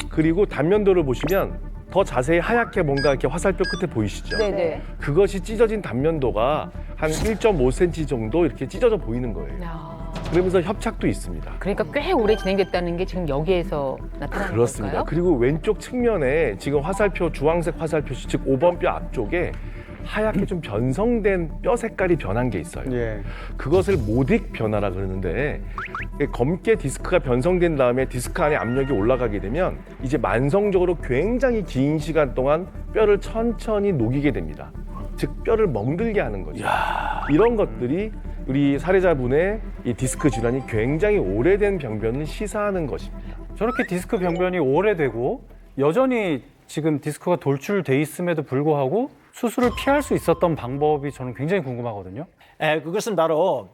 그리고 단면도를 보시면 더 자세히 하얗게 뭔가 이렇게 화살표 끝에 보이시죠. 네네. 그것이 찢어진 단면도가 한 1.5cm 정도 이렇게 찢어져 보이는 거예요. 그러면서 협착도 있습니다. 그러니까 꽤 오래 진행됐다는 게 지금 여기에서 나타나는 그렇습니다. 걸까요? 그리고 왼쪽 측면에 지금 화살표 주황색 화살표시 즉 5번 뼈 앞쪽에 하얗게 좀 변성된 뼈 색깔이 변한 게 있어요. 예. 그것을 모딕 변화라 그러는데 검게 디스크가 변성된 다음에 디스크 안에 압력이 올라가게 되면 이제 만성적으로 굉장히 긴 시간 동안 뼈를 천천히 녹이게 됩니다. 즉 뼈를 멍들게 하는 거죠. 이런 것들이 우리 사례자분의 이 디스크 질환이 굉장히 오래된 병변을 시사하는 것입니다. 저렇게 디스크 병변이 오래되고 여전히 지금 디스크가 돌출돼 있음에도 불구하고 수술을 피할 수 있었던 방법이 저는 굉장히 궁금하거든요. 그것은 바로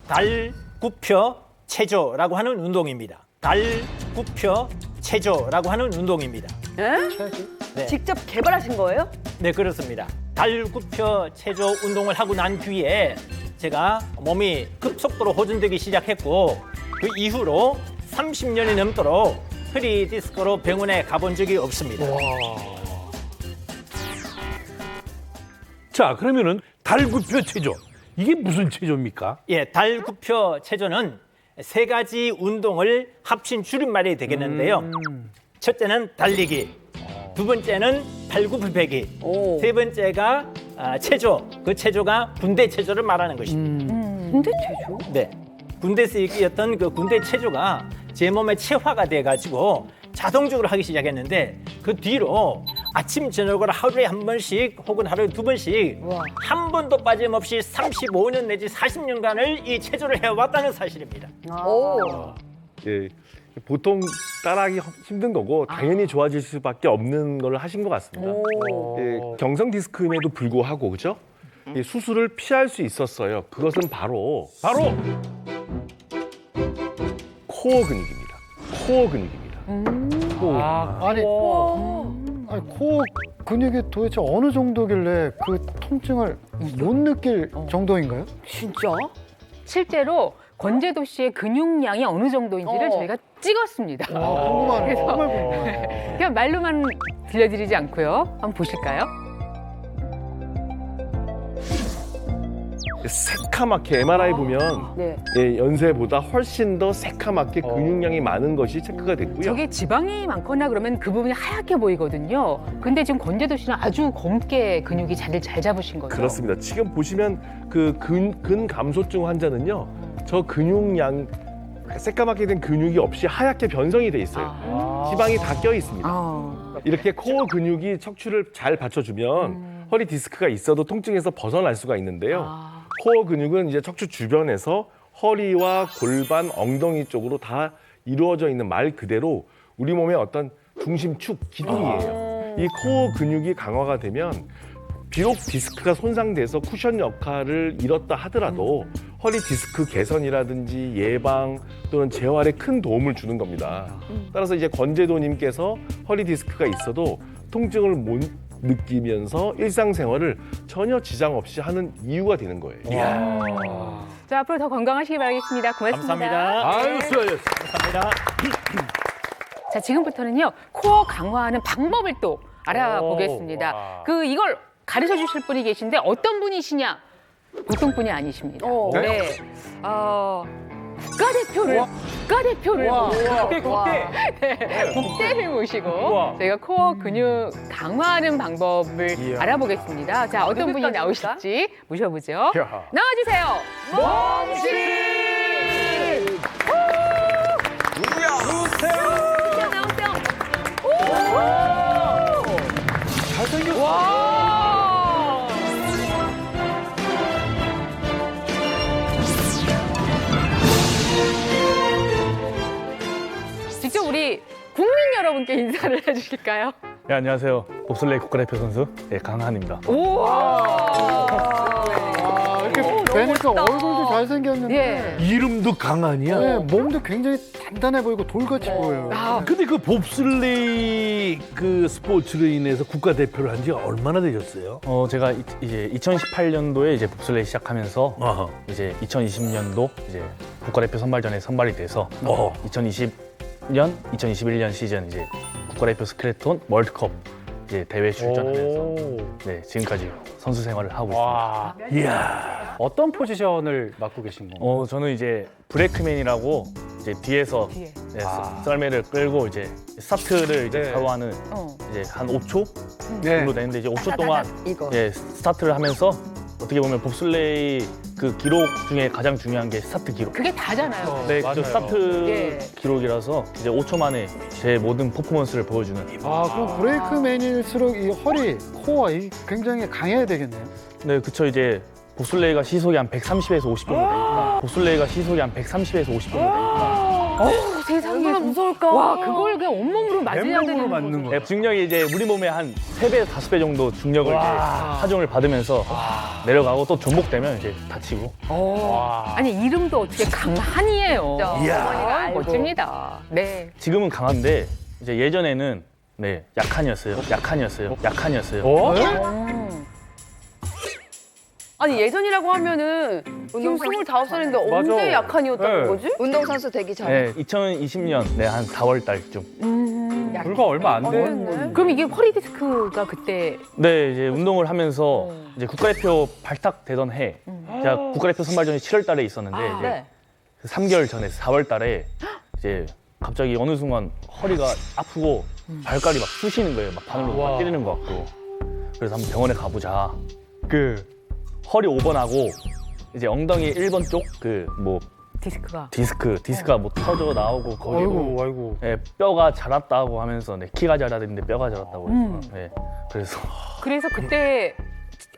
달구표 체조라고 하는 운동입니다. 달구표 체조라고 하는 운동입니다. 네. 직접 개발하신 거예요? 네, 그렇습니다. 달구표 체조 운동을 하고 난 뒤에 제가 몸이 급속도로 호전되기 시작했고 그 이후로 30년이 넘도록 허리 디스크로 병원에 가본 적이 없습니다. 자, 그러면은 달구표 체조. 이게 무슨 체조입니까? 예, 달구표 체조는 세 가지 운동을 합친 줄임말이 되겠는데요. 첫째는 달리기, 두 번째는 발굽혀배기, 세 번째가 체조, 그 체조가 군대 체조를 말하는 것입니다. 군대 체조? 네, 군대에서 이겼던 그 군대 체조가 제 몸에 체화가 돼가지고 자동적으로 하기 시작했는데 그 뒤로 아침 저녁으로 하루에 한 번씩 혹은 하루에 두 번씩 한 번도 빠짐없이 35년 내지 40년간을 이 체조를 해왔다는 사실입니다. 오. 예, 보통 따라하기 힘든 거고 당연히 좋아질 수밖에 없는 걸 하신 것 같습니다. 예, 경성 디스크임에도 불구하고 그죠? 이 수술을 피할 수 있었어요. 그것은 바로 코어 근육입니다. 코어 근육입니다. 아니 코어 근육이 도대체 어느 정도길래 그 통증을 못 느낄 정도인가요? 진짜? 실제로 권재도 씨의 근육량이 어느 정도인지를 저희가 찍었습니다. 궁금하네. 그래서- 정말 궁금하네. 그냥 말로만 들려드리지 않고요. 한번 보실까요? 새카맣게 MRI 보면 네. 예, 연세보다 훨씬 더 새카맣게 근육량이 많은 것이 체크가 됐고요. 저게 지방이 많거나 그러면 그 부분이 하얗게 보이거든요. 근데 지금 권재도 씨는 아주 검게 근육이 자리를 잘 잡으신 거죠. 그렇습니다. 지금 보시면 그 근감소증 환자는요, 저 근육량 새까맣게 된 근육이 없이 하얗게 변성이 돼 있어요. 지방이 다 껴 있습니다. 이렇게 코어 근육이 척추를 잘 받쳐주면 허리 디스크가 있어도 통증에서 벗어날 수가 있는데요. 코어 근육은 이제 척추 주변에서 허리와 골반, 엉덩이 쪽으로 다 이루어져 있는 말 그대로 우리 몸의 어떤 중심축, 기둥이에요. 이 코어 근육이 강화가 되면 비록 디스크가 손상돼서 쿠션 역할을 잃었다 하더라도 허리 디스크 개선이라든지 예방 또는 재활에 큰 도움을 주는 겁니다. 따라서 이제 권재도님께서 허리 디스크가 있어도 통증을 못 느끼면서 일상생활을 전혀 지장 없이 하는 이유가 되는 거예요. 자, 앞으로 더 건강하시기 바라겠습니다. 고맙습니다. 감사합니다. 아유, 수고하셨습니다. 감사합니다. 자, 지금부터는요, 코어 강화하는 방법을 또 알아보겠습니다. 이걸 가르쳐 주실 분이 계신데 어떤 분이시냐? 보통 분이 아니십니다. 네. 국가대표를 국대를 모시고 저희가 코어 근육 강화하는 방법을 알아보겠습니다. 자, 어떤 분이 나오실지 모셔보죠. 나와주세요. 몽실! 잘생겼어. 와! 직접 우리 국민 여러분께 인사를 해주실까요? 네, 안녕하세요. 봅슬레이 국가대표 선수 강한입니다. 이렇게 뵈니까 얼굴도 잘생겼는데 예. 이름도 강한이야. 네, 몸도 굉장히 단단해 보이고 돌같이 보여요. 근데 그 봅슬레이 그 스포츠로 인해서 국가대표를 한 지 얼마나 되셨어요? 제가 이제 2018년도에 이제 봅슬레이 시작하면서 아하. 이제 2020년도 이제 국가대표 선발전에 선발이 돼서 2020년, 2021년 시즌 이제 국가대표 스켈레톤 월드컵 이제 대회 출전하면서 네, 지금까지 선수 생활을 하고 와, 이야. 어떤 포지션을 맡고 계신 건가요? 있습니다. 저는 이제 브레이크맨이라고 이제 뒤에서 뒤에. 네, 썰매를 끌고 이제 스타트를 이제 네. 바로 하는 이제 한 5초 정도 되는데 이제 5초 동안 이거. 예, 스타트를 하면서 어떻게 보면 봅슬레이 그 기록 중에 가장 중요한 게 스타트 기록. 그게 다잖아요. 네, 맞아요. 그 스타트 예. 기록이라서 이제 5초 만에 제 모든 퍼포먼스를 보여주는. 그럼 브레이크맨일수록 이 허리, 코어 굉장히 강해야 되겠네요. 네, 그쵸. 이제 봅슬레이가 시속이 한 130에서 50 정도 되니까. 봅슬레이가 시속이 한 130에서 50 정도 되니까. 세상에. 얼마나 무서울까? 와, 그걸 그냥 온몸으로 맞으려야 되는 맞는 거죠. 네, 중력이 이제 우리 몸의 한 3배, 5배 정도 중력을 이제 하중을 받으면서 내려가고 또 전복되면 이제 다치고. 아니, 이름도 어떻게 강한이에요. 이야. 멋집니다. 네. 지금은 강한데 이제 예전에는 네, 약한이었어요. 아니 예전이라고 하면은 지금 25살인데 언제 맞아. 약한이었다는 네. 거지? 운동선수 되기 전에. 네, 2020년 네, 한 4월 달쯤. 불과 얼마 안 된. 그럼 이게 허리 디스크가 그때 네, 이제 운동을 하면서 이제 국가대표 발탁되던 해, 제가 국가대표 선발전이 7월 달에 있었는데 이제 네. 3개월 전에 4월 달에 이제 갑자기 어느 순간 허리가 아프고 발가락이 막 쑤시는 거예요. 막 바늘로 막 때리는 것 같고. 그래서 한번 병원에 가보자 그 허리 5번하고 이제 엉덩이 1번 쪽 그 뭐 디스크가 뭐 터져 나오고 거기로 아이고. 예, 뼈가 자랐다고 하면서 네, 키가 자랐는데 뼈가 자랐다고 그래서 예, 그래서 그때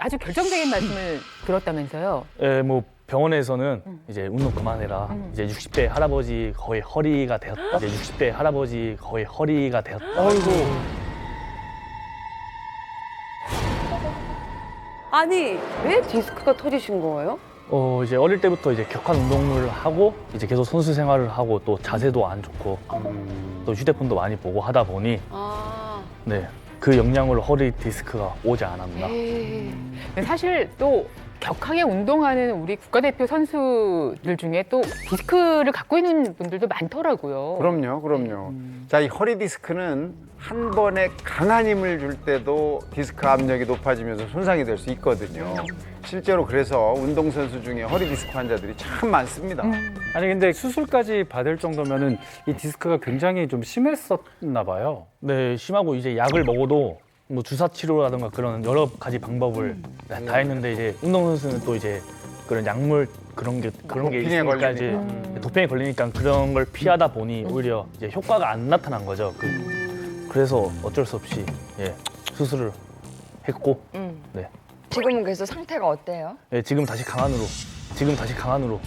아주 결정적인 말씀을 들었다면서요. 예, 뭐 병원에서는 이제 운동 그만해라. 이제 60대 할아버지 거의 허리가 되었다. 이제 60대 할아버지 거의 허리가 되었다. 아니 왜 디스크가 터지신 거예요? 이제 어릴 때부터 이제 격한 운동을 하고 이제 계속 선수 생활을 하고 또 자세도 안 좋고 또 휴대폰도 많이 보고 하다 보니 네, 그 영향으로 허리 디스크가 오지 않았나. 사실 또 격하게 운동하는 우리 국가대표 선수들 중에 또 디스크를 갖고 있는 분들도 많더라고요. 그럼요. 자, 이 허리 디스크는 한 번에 강한 힘을 줄 때도 디스크 압력이 높아지면서 손상이 될 수 있거든요. 실제로 그래서 운동선수 중에 허리 디스크 환자들이 참 많습니다. 아니 근데 수술까지 받을 정도면은 이 디스크가 굉장히 좀 심했었나 봐요. 네, 심하고 이제 약을 먹어도 뭐 주사 치료라든가 그런 여러 가지 방법을 다 했는데 이제 운동선수는 또 이제 그런 약물 그런 게 도핑에 있으니까 이제 도핑에 걸리니까 그런 걸 피하다 보니 오히려 이제 효과가 안 나타난 거죠. 그래서 어쩔 수 없이 예, 수술을 했고 네. 지금은 그래서 상태가 어때요? 예, 지금 다시 강한으로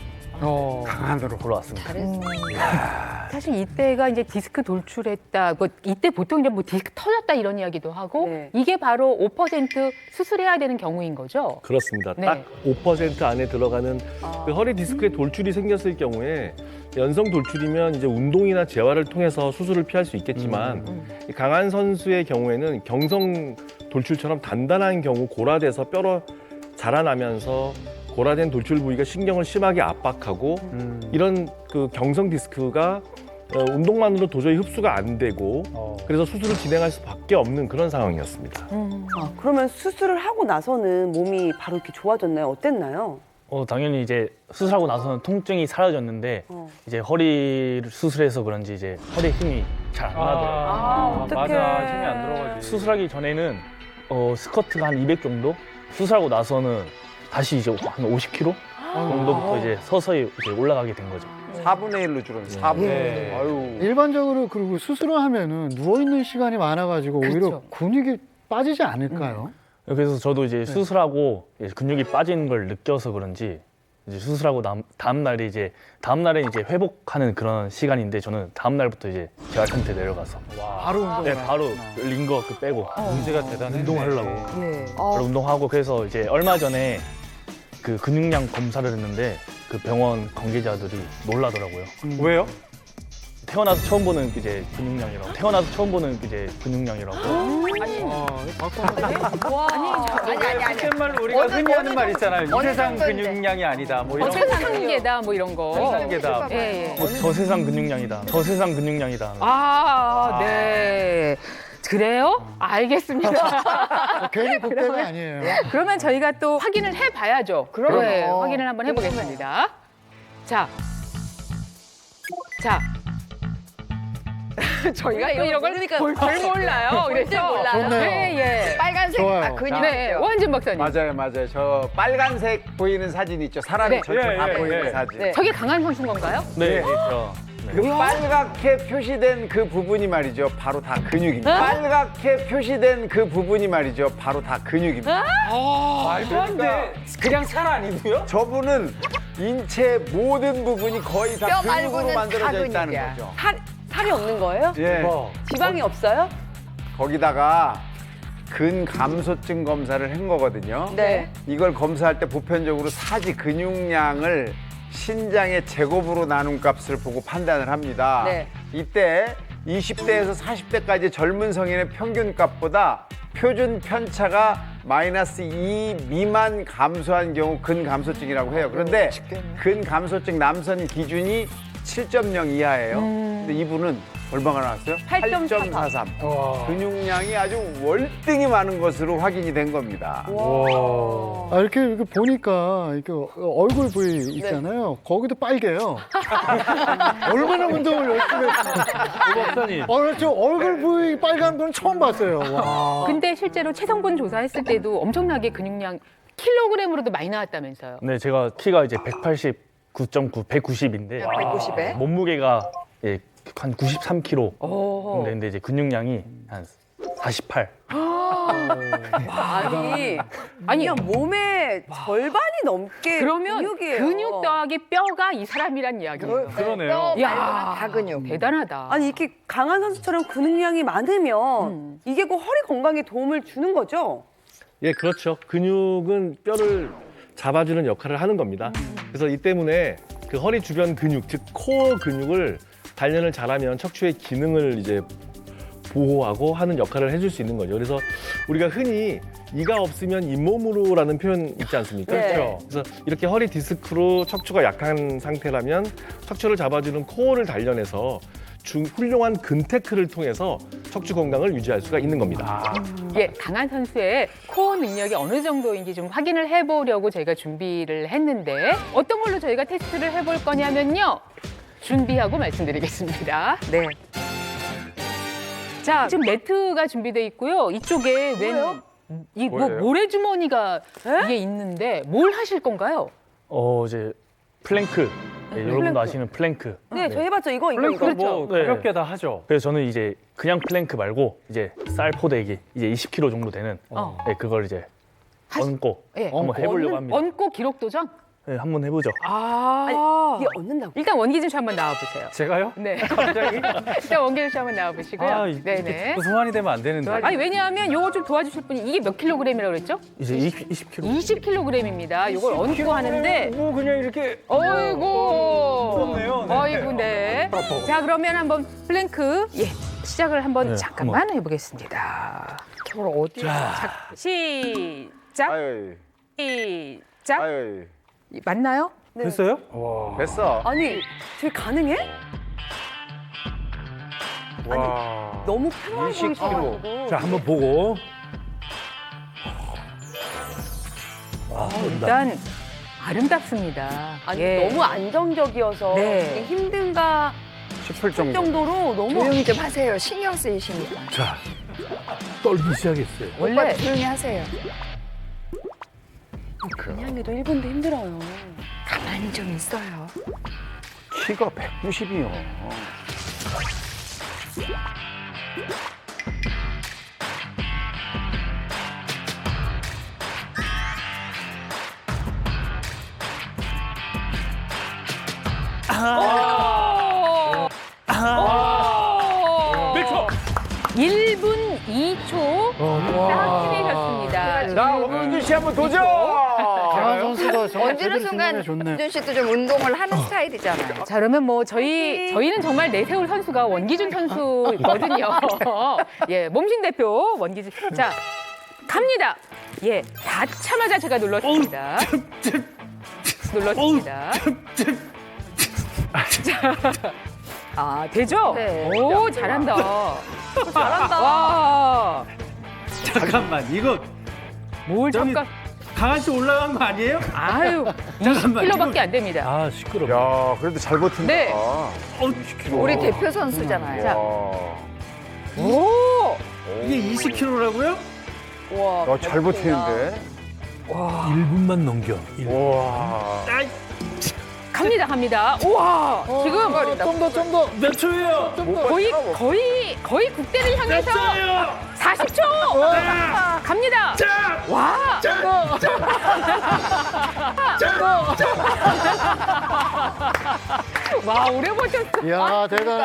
강한으로 돌아왔습니다. 사실 이때가 이제 디스크 돌출했다. 뭐 이때 보통 이제 뭐 디스크 터졌다 이런 이야기도 하고 네. 이게 바로 5% 수술해야 되는 경우인 거죠. 그렇습니다. 네. 딱 5% 안에 들어가는 그 허리 디스크에 돌출이 생겼을 경우에 연성 돌출이면 이제 운동이나 재활을 통해서 수술을 피할 수 있겠지만 이 강한 선수의 경우에는 경성 돌출처럼 단단한 경우 골아돼서 뼈로 자라나면서 골아된 돌출 부위가 신경을 심하게 압박하고 이런 그 경성 디스크가 운동만으로 도저히 흡수가 안 되고 그래서 수술을 진행할 수밖에 없는 그런 상황이었습니다. 그러면 수술을 하고 나서는 몸이 바로 이렇게 좋아졌나요? 어땠나요? 당연히 이제 수술하고 나서는 통증이 사라졌는데 이제 허리를 수술해서 그런지 이제 허리에 힘이 잘 안 나더라고요. 어떡해. 맞아, 힘이 안 들어가지. 수술하기 전에는 스쿼트가 한 200 정도, 수술하고 나서는 다시 이제 한 50kg 정도부터 이제 서서히 이제 올라가게 된 거죠. 4분의 1로 줄었네. 4분의 1. 네. 아유. 일반적으로 그리고 수술을 하면은 누워 있는 시간이 많아가지고 오히려 근육이 빠지지 않을까요? 그래서 저도 이제 수술하고 이제 근육이 빠지는 걸 느껴서 그런지 이제 수술하고 다음 날에 이제 회복하는 그런 시간인데 저는 다음 날부터 이제 재활 텐트 내려가서 바로 운동을 네, 바로 링거 빼고 문제가 대단해. 운동하려고 예. 바로 운동하고 그래서 이제 얼마 전에 그 근육량 검사를 했는데 그 병원 관계자들이 놀라더라고요. 왜요? 태어나서 처음 보는 이제 근육량이라고. 아니. 말 우리가 흔히 하는 말 있잖아요. 이 어느 세상 정도인데? 근육량이 아니다. 뭐 이런 거. 천상계다 뭐 이런 거. 천상계다. 예. 뭐 저 세상 근육량이다. 네. 그래요? 알겠습니다. 괜히 복대가 아니에요. 그러면 저희가 또 확인을 해봐야죠. 네, 확인을 한번 해보겠습니다. 자. 저희가 또 이런 걸 잘 몰라요. 그래서 좋네요. 네, 빨간색 좋아요. 근육. 네, 오한준 박사님. 맞아요. 저 빨간색 보이는 사진 있죠? 사람이 네. 전체 다 예, 보이는 예. 사진. 네. 저게 강한 선수인 건가요? 네. 그 빨갛게 표시된 그 부분이 말이죠. 바로 다 근육입니다. 빨갛게 표시된 그 부분이 말이죠. 바로 다 근육입니다. 말도 안 돼. 그냥 살 아니고요? 저분은 인체 모든 부분이 거의 다 뼈 근육으로 말고는 다 만들어져 있다는 근육이야. 거죠. 살이 없는 거예요? 예. 지방이 없어요? 거기다가 근감소증 검사를 한 거거든요. 네. 이걸 검사할 때 보편적으로 사지 근육량을 신장의 제곱으로 나눈 값을 보고 판단을 합니다. 네. 이때 20대에서 40대까지 젊은 성인의 평균 값보다 표준 편차가 -2 미만 감소한 경우 근감소증이라고 해요. 그런데 근감소증 남성 기준이 7.0 이하예요. 근데 이분은 얼마가 나왔어요? 8.43. 근육량이 아주 월등히 많은 것으로 확인이 된 겁니다. 이렇게 보니까 이렇게 얼굴 부위 있잖아요. 거기도 빨개요. 얼마나 운동을 열심히 했어요. 박사님. 저 얼굴 부위 빨간 분은 처음 봤어요. 와. 근데 실제로 체성분 조사했을 때도 엄청나게 근육량 킬로그램으로도 많이 나왔다면서요. 네, 제가 키가 이제 189.9, 190인데 190에? 몸무게가 예, 한 93kg 오. 정도 되는데 이제 근육량이 한 48. 아니 그냥 몸의 절반이 넘게 그러면 근육이에요. 근육 더하기 뼈가 이 사람이란 이야기예요. 그러네요. 야, 다 근육. 대단하다. 아니 이렇게 강한 선수처럼 근육량이 많으면 이게 꼭 허리 건강에 도움을 주는 거죠? 예, 그렇죠. 근육은 뼈를 잡아주는 역할을 하는 겁니다. 그래서 이 때문에 그 허리 주변 근육, 즉 코어 근육을 단련을 잘하면 척추의 기능을 이제 보호하고 하는 역할을 해줄 수 있는 거죠. 그래서 우리가 흔히 이가 없으면 잇몸으로라는 표현 있지 않습니까? 네. 그렇죠. 그래서 이렇게 허리 디스크로 척추가 약한 상태라면 척추를 잡아주는 코어를 단련해서 훌륭한 근테크를 통해서 척추 건강을 유지할 수가 있는 겁니다. 예, 강한 선수의 코어 능력이 어느 정도인지 좀 확인을 해보려고 저희가 준비를 했는데 어떤 걸로 저희가 테스트를 해볼 거냐면요. 준비하고 말씀드리겠습니다. 네. 자, 지금 매트가 준비되어 있고요. 이쪽에 뭐예요? 뭐예요? 모래주머니가 이게 있는데 뭘 하실 건가요? 이제 플랭크. 예, 여러분도 아시는 플랭크. 네, 저 해봤죠. 이거. 그러니까 뭐 네. 가볍게 다 하죠. 그래서 저는 이제 그냥 플랭크 말고 이제 쌀 포대기 이제 20kg 정도 되는 예, 그걸 이제 얹고 예. 한번 해보려고 합니다. 얹고 기록 도전? 네, 한번 해보죠. 이게 얻는다고. 일단 원기준 씨 한번 나와보세요. 제가요? 네. 갑자기? 일단 원기준 씨 한번 나와보시고요. 아, 이렇게 또 소환이 되면 안 되는데. 아니 왜냐하면 요거 좀 도와주실 분이 이게 몇 킬로그램이라고 그랬죠? 이제 20kg. 20킬로그램입니다. 요걸 얹고 하는데 뭐 그냥 이렇게 어이구. 무섭네요. 네. 어이구 네. 자 그러면 한번 플랭크 시작을 한번 네, 잠깐만 해보겠습니다. 저걸 어디? 시작. 아유, 시작. 아유, 맞나요? 됐어요? 됐어. 아니, 저게 가능해? 와. 너무 편하게 20kg. 보이셔가지고. 자, 한번 보고. 일단 아름답습니다. 아니, 예. 너무 안정적이어서 네. 이게 힘든가 싶을 할 정도. 정도로 너무 조용히 좀 하세요. 신경 쓰이시니까. 자, 떨기 시작했어요. 원래 오빠 조용히 하세요. 그냥 해도 1분도 힘들어요. 가만히 좀 있어요. 키가 190이요. 몇 초? 1분 2초 딱 해내셨습니다. 자, 원균 씨 한번 도전! 강한 선수가 정말 얹는 제대로 순간 좋네. 윤준 씨도 좀 운동을 하는 스타일이잖아요. 자 그러면 뭐 저희는 정말 내세울 선수가 원기준 선수거든요. 예, 몸신 대표 원기준. 자 갑니다. 예, 닿자마자 제가 눌렀습니다. 눌렀습니다. 아 되죠? 네. 오 잘한다. 잘한다. 와, 잠깐만, 이거 뭘 저기- 잠깐. 강한 씨 올라간 거 아니에요? 아유, 잠깐만, 20kg밖에 안 됩니다. 아, 시끄러워. 야, 그래도 잘 버틴다. 네. 20kg. 우리 대표 선수잖아요. 자. 와. 오, 이게 20kg라고요? 와, 야, 잘 버티는데. 1분만 넘겨. 와. 갑니다. 우와, 지금 좀 더. 몇 초예요? 거의 국대를 향해서 40초 갑니다. 와, 와 오래 버텼어. 이야, 대단해.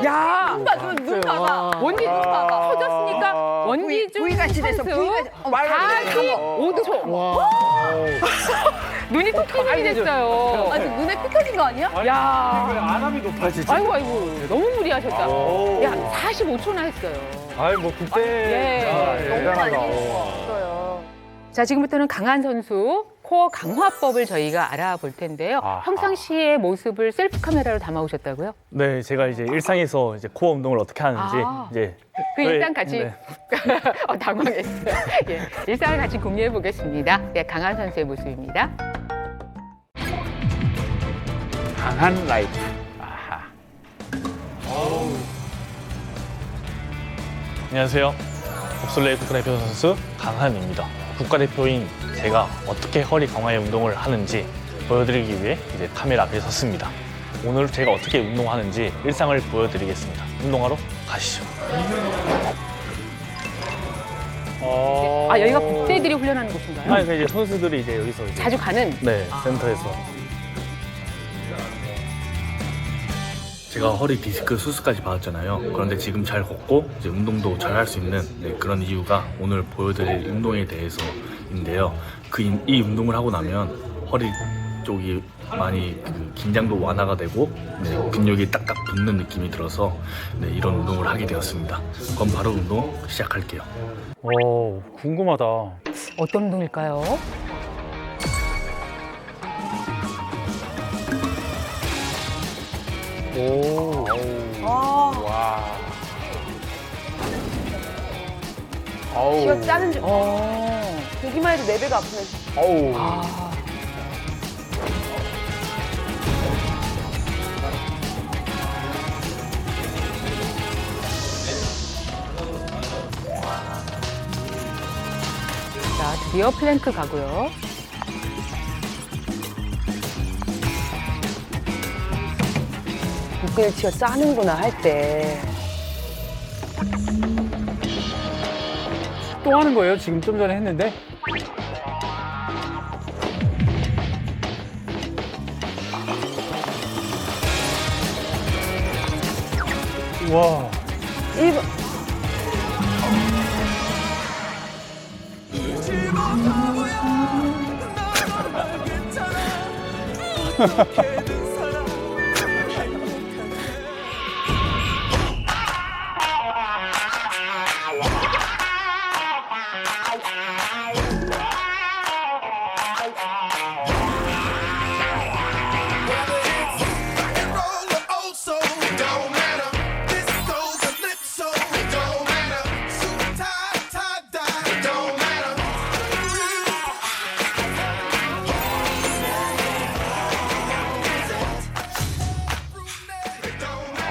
야, 눈 봐봐. 원기 눈 봐봐. 터졌으니까 와. 원기준 부위같이 돼서 선수 부위가 빨갛게 45초. 와. 눈이 토끼눈이 됐어요. 아니, 눈에 피 터진 거 아니야? 야, 안압이 높아지지? 아이고 너무 무리하셨다. 오. 야, 45초나 했어요. 아이, 뭐 그때 예. 너무 많이 대단하다. 했어요. 자, 지금부터는 강한 선수 코어 강화법을 저희가 알아볼 텐데요. 아하. 평상시의 모습을 셀프 카메라로 담아오셨다고요? 네, 제가 이제 일상에서 이제 코어 운동을 어떻게 하는지 아. 이제 그 일상 같이 네. 당황했어요. 예, 일상을 같이 공유해 보겠습니다. 네, 강한 선수의 모습입니다. 강한 라이프. 아하. 안녕하세요. 봅슬레이 국가대표 선수 강한입니다. 국가대표인 제가 어떻게 허리 강화의 운동을 하는지 보여드리기 위해 이제 카메라 앞에 섰습니다. 오늘 제가 어떻게 운동하는지 일상을 보여드리겠습니다. 운동하러 가시죠. 아, 여기가 국대들이 훈련하는 곳인가요? 아니, 이제 선수들이 이제 여기서 이제 자주 가는? 네, 센터에서. 제가 허리 디스크 수술까지 받았잖아요. 그런데 지금 잘 걷고 이제 운동도 잘 할 수 있는 그런 이유가 오늘 보여드릴 운동에 대해서인데요. 이 운동을 하고 나면 허리 쪽이 많이 긴장도 완화가 되고 근육이 딱딱 붙는 느낌이 들어서 이런 운동을 하게 되었습니다. 그럼 바로 운동 시작할게요. 오, 궁금하다. 어떤 운동일까요? 오. 와. 아우. 지가 짜는 줄. 어. 보기만 해도 내 배가 아프네. 아우. 아. 자, 드디어 플랭크 가고요. 복근을 지가 짜는구나 할 때. 또 하는 거예요? 지금 좀 전에 했는데? 와. 1번.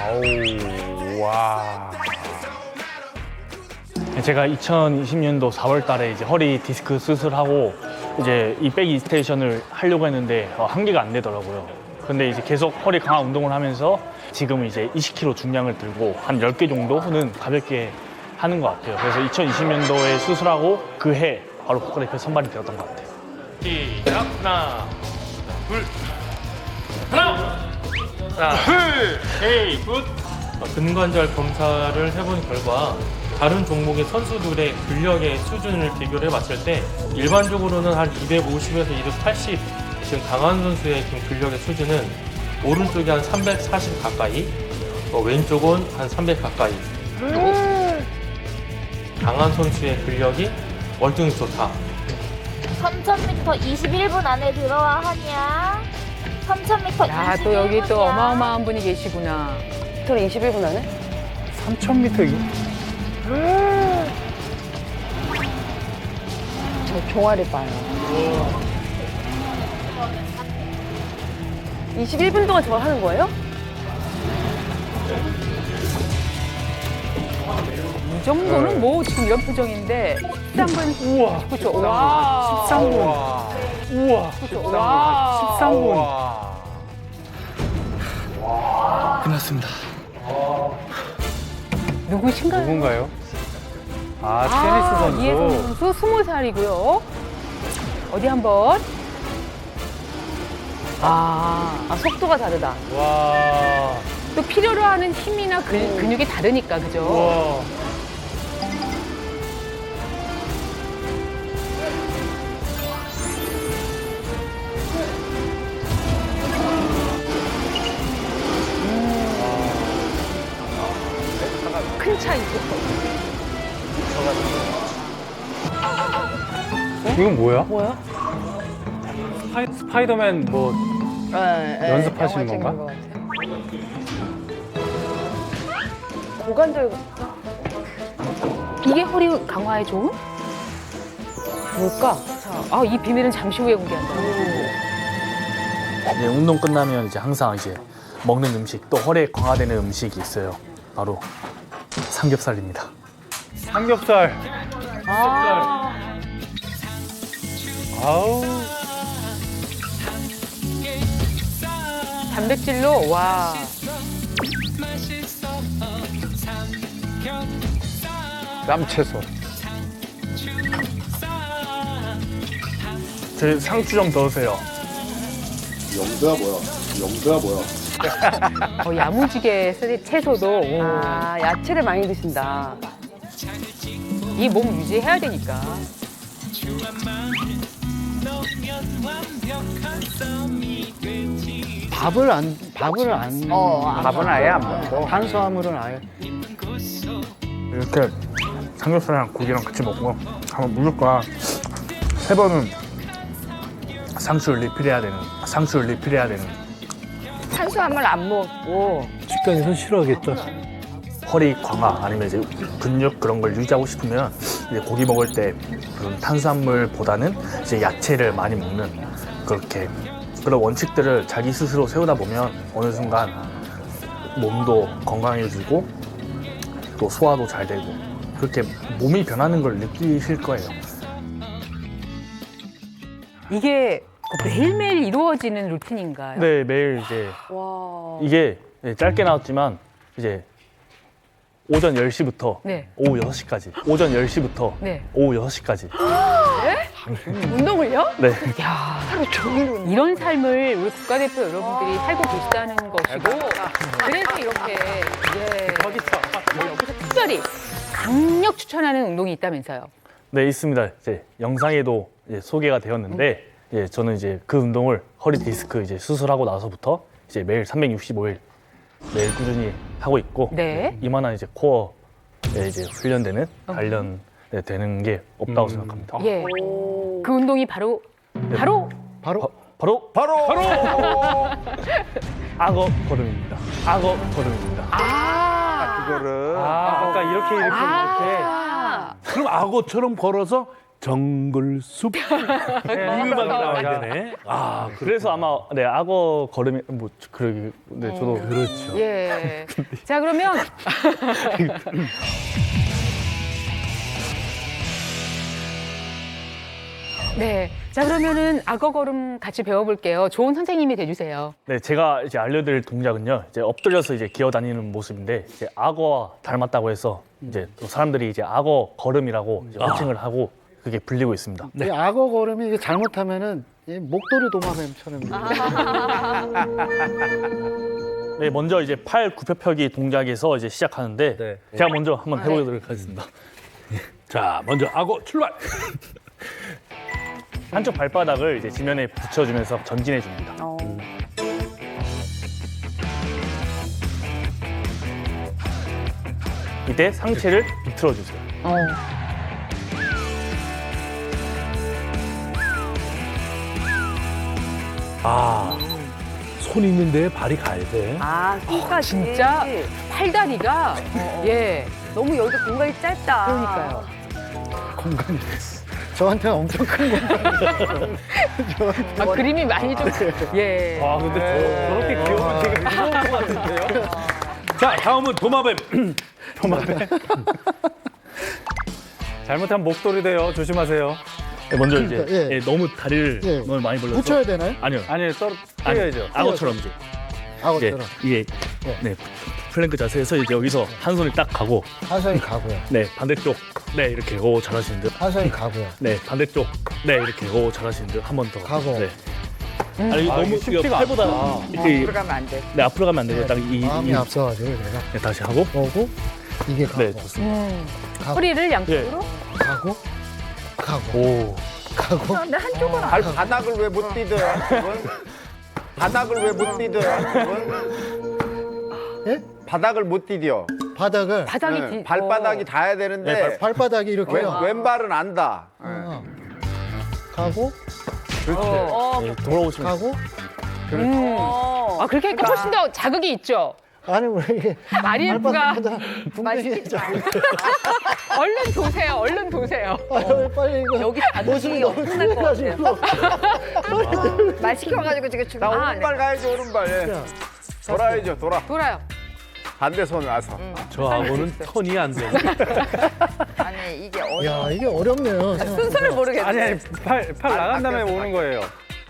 아우. 와. 제가 2020년도 4월 달에 이제 허리 디스크 수술하고 이제 이 백이 스테이션을 하려고 했는데 한 개가 안 되더라고요. 근데 이제 계속 허리 강화 운동을 하면서 지금 이제 20kg 중량을 들고 한 10개 정도는 가볍게 하는 것 같아요. 그래서 2020년도에 수술하고 그 해 바로 국가대표 선발이 되었던 것 같아요. 시작! 하나, 둘, 하나, 둘, 헤이, 굿! 근관절 검사를 해본 결과 다른 종목의 선수들의 근력의 수준을 비교를 해봤을 때 일반적으로는 한 250에서 280 지금 강한 선수의 지금 근력의 수준은 오른쪽이 한 340 가까이 왼쪽은 한 300 가까이 강한 선수의 근력이 월등히 좋다. 3000m 21분 안에 들어와 하냐? 3000m 야, 또 여기 또 어마어마한 분이 계시구나. 저 21분 안에? 3000m. 저 종아리 봐요. 21분 동안 저걸 하는 거예요? 이 정도는 뭐 지금 이런 표정인데 13분. 우와. 그렇죠. 와. 13분. 우와. 그렇죠. 와. 13분. 끝났습니다. 누구신가요? 누군가요? 아, 테니스 이혜성 선수. 선수 20살이고요. 어디 한번. 아, 속도가 다르다. 와. 또 필요로 하는 힘이나 근육이 다르니까, 그죠? 와. 큰 차이죠. 이건 뭐야? 뭐야? 스파이더맨 뭐 연습하시는 영화 찍는 건가? 것 같아요. 고관절 이게 허리 강화에 좋은? 뭘까? 자, 이 비밀은 잠시 후에 공개한다. 이제 운동 끝나면 이제 항상 이제 먹는 음식 또 허리에 강화되는 음식이 있어요. 바로 삼겹살입니다. 삼겹살. 아우. 단백질로 와. 쌈채소. 제 상추 좀 넣으세요. 야무지게 채소도. 오. 아, 야채를 많이 드신다. 이 몸 유지해야 되니까. 밥은 아예 안 먹고. 탄수화물은 아예. 이렇게 삼겹살이랑 고기랑 같이 먹고 하면 무조건 3번은 상추를 리필해야 되는 탄수화물 안 먹고 식당에서 싫어하겠다. 허리 강화 아니면 이제 근육 그런 걸 유지하고 싶으면 이제 고기 먹을 때 그런 탄수화물보다는 이제 야채를 많이 먹는 그런 원칙들을 자기 스스로 세우다 보면 어느 순간 몸도 건강해지고 또 소화도 잘 되고 그렇게 몸이 변하는 걸 느끼실 거예요. 이게 매일매일 이루어지는 루틴인가요? 네, 매일 이제 와. 이게 짧게 나왔지만 이제 오전 10시부터 네. 오후 6시까지. 오전 10시부터 네. 오후 6시까지. 운동을요? 네. 야, 하루 종일 이런 삶을 우리 국가대표 여러분들이 살고 계시다는 것이고, 그래서 이렇게 여기서 특별히 강력 추천하는 운동이 있다면서요. 네, 있습니다. 이제 영상에도 이제 소개가 되었는데 저는 이제 그 운동을 허리 디스크 이제 수술하고 나서부터 이제 매일 365일 매일 꾸준히 하고 있고 네. 이만한 이제 코어에 이제 훈련되는 단련되는 게 없다고 생각합니다. 예. 그 운동이 바로 악어 걸음입니다. 악어 걸음입니다. 그거를. 아까 이렇게 그럼 악어처럼 걸어서 정글숲 이 음악이 나와야 되네. 아, 그래서 아마 네 악어 걸음이 뭐 그러기 네 저도 그렇죠. 예. 자, 그러면 네. 자, 그러면은 악어 걸음 같이 배워볼게요. 좋은 선생님이 돼주세요. 네, 제가 이제 알려드릴 동작은요. 이제 엎드려서 이제 기어다니는 모습인데 이제 악어와 닮았다고 해서 이제 또 사람들이 이제 악어 걸음이라고 이제 호칭을 하고 그게 불리고 있습니다. 이 악어 걸음이 이게 잘못하면은 이 목도리 도마뱀처럼. 네, 먼저 이제 팔 굽혀펴기 동작에서 이제 시작하는데 제가 먼저 한번 해보도록 하겠습니다. 자, 먼저 악어 출발. 한쪽 발바닥을 이제 지면에 붙여주면서 전진해 줍니다. 이때 상체를 비틀어 주세요. 아, 손 있는데 발이 가야 돼. 아, 손까지. 진짜 팔다리가 예. 너무 여기가 공간이 짧다. 그러니까요. 공간이 저한테는 엄청 큰 공간이에요. 아, 그림이 많이 좀 예. 아, 근데 저렇게 귀여우면 되게 무서울 것 같은데요? 자, 다음은 도마뱀. 잘못하면 목도리 돼요. 조심하세요. 네, 먼저 이제 그러니까, 예. 너무 다리를 예. 너무 많이 벌려서 붙여야 되나요? 아니요. 아니, 아니, 떼야죠. 악어처럼 이제 악어처럼. 이게 네 플랭크 자세에서 이제 여기서 한 손이 딱 가고 하선이 가고요. 네 반대쪽 네 이렇게 오 잘하시는데 하선이 가고요. 네 반대쪽 네 이렇게 오 잘하시는데 한 번 더 가고. 네. 아니 아, 너무 이게 쉽지가 팔보다 이렇게 앞으로 가면 안 돼. 네 앞으로 가면 안 돼요. 딱이 마음이 앞서가지고 내가 네, 다시 하고 오고 이게 가고 네 좋습니다. 가고 허리를 양쪽으로 가고 가고 오 가고 근데 한쪽은 바닥을 왜 못 디뎌요? 그건? 바닥을 왜 못 디뎌요? 그건? 예? 바닥을 못 디뎌. 바닥을 바닥이 네, 발바닥이 닿아야 되는데 발바닥이 이렇게요. 왼발은 안 닿아. 가고 네, 돌아오시면 가고 아, 그렇게 하니까 훨씬 더 자극이 있죠. 아니 왜 이게 마리엘프가 붕대기죠. 얼른 도세요. 얼른 도세요. 빨리 이거 여기 모습이 자극이 너무 엄청날 것 같아요. 말 시켜가지고 지금 나 아, 오른발 가야지 오른발. 예. 돌아야죠 돌아. 돌아요. 반대손 와서. 저하고는 턴이 안 돼. 아니 이게 야, 이게 어렵네요. 순서를 모르겠네. 아니 팔 나간 다음에 오는 거예요.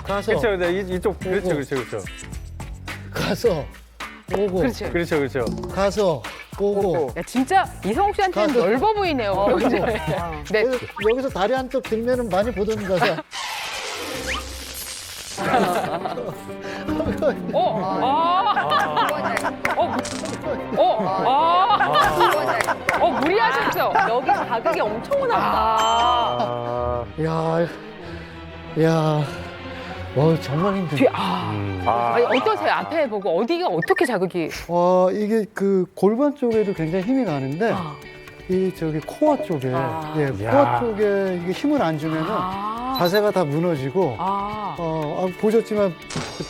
가서 그렇죠. 네, 이쪽 그렇죠. 가서 오고 그렇죠. 가서 오고. 야, 진짜 이성욱 씨한테는 가서- 넓어 보이네요. 그렇죠? 네. 여기서 다리 한쪽 들면은 많이 보던 가사. 무리하셨죠? 여기 자극이 엄청 낮다. 야, 정말 힘드네. 아니, 어떠세요? 앞에 보고 어디가 어떻게 자극이? 이게 그 골반 쪽에도 굉장히 힘이 가는데 이 저기 코어 쪽에 코어 쪽에 이게 힘을 안 주면은 자세가 다 무너지고 보셨지만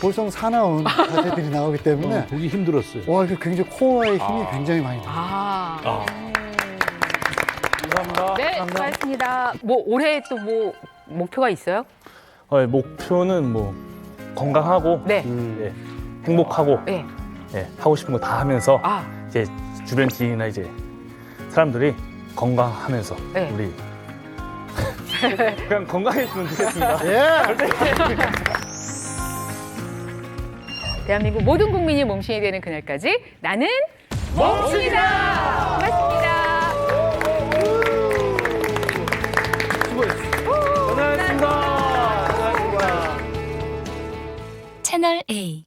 볼성 사나운 자세들이 나오기 때문에 보기 힘들었어요. 이게 굉장히 코어의 힘이 굉장히 많이 나요. 감사합니다. 네, 수고하셨습니다. 뭐 올해 또 뭐 목표가 있어요? 목표는 뭐 건강하고 네. 행복하고 네. 하고 싶은 거 다 하면서 아. 이제 주변 지인이나 이제 사람들이 건강하면서 네. 우리 그냥 건강했으면 좋겠습니다. 대한민국 모든 국민이 몸신이 되는 그날까지 나는 몸신이다. 고맙습니다. 고생하셨습니다. 채널 A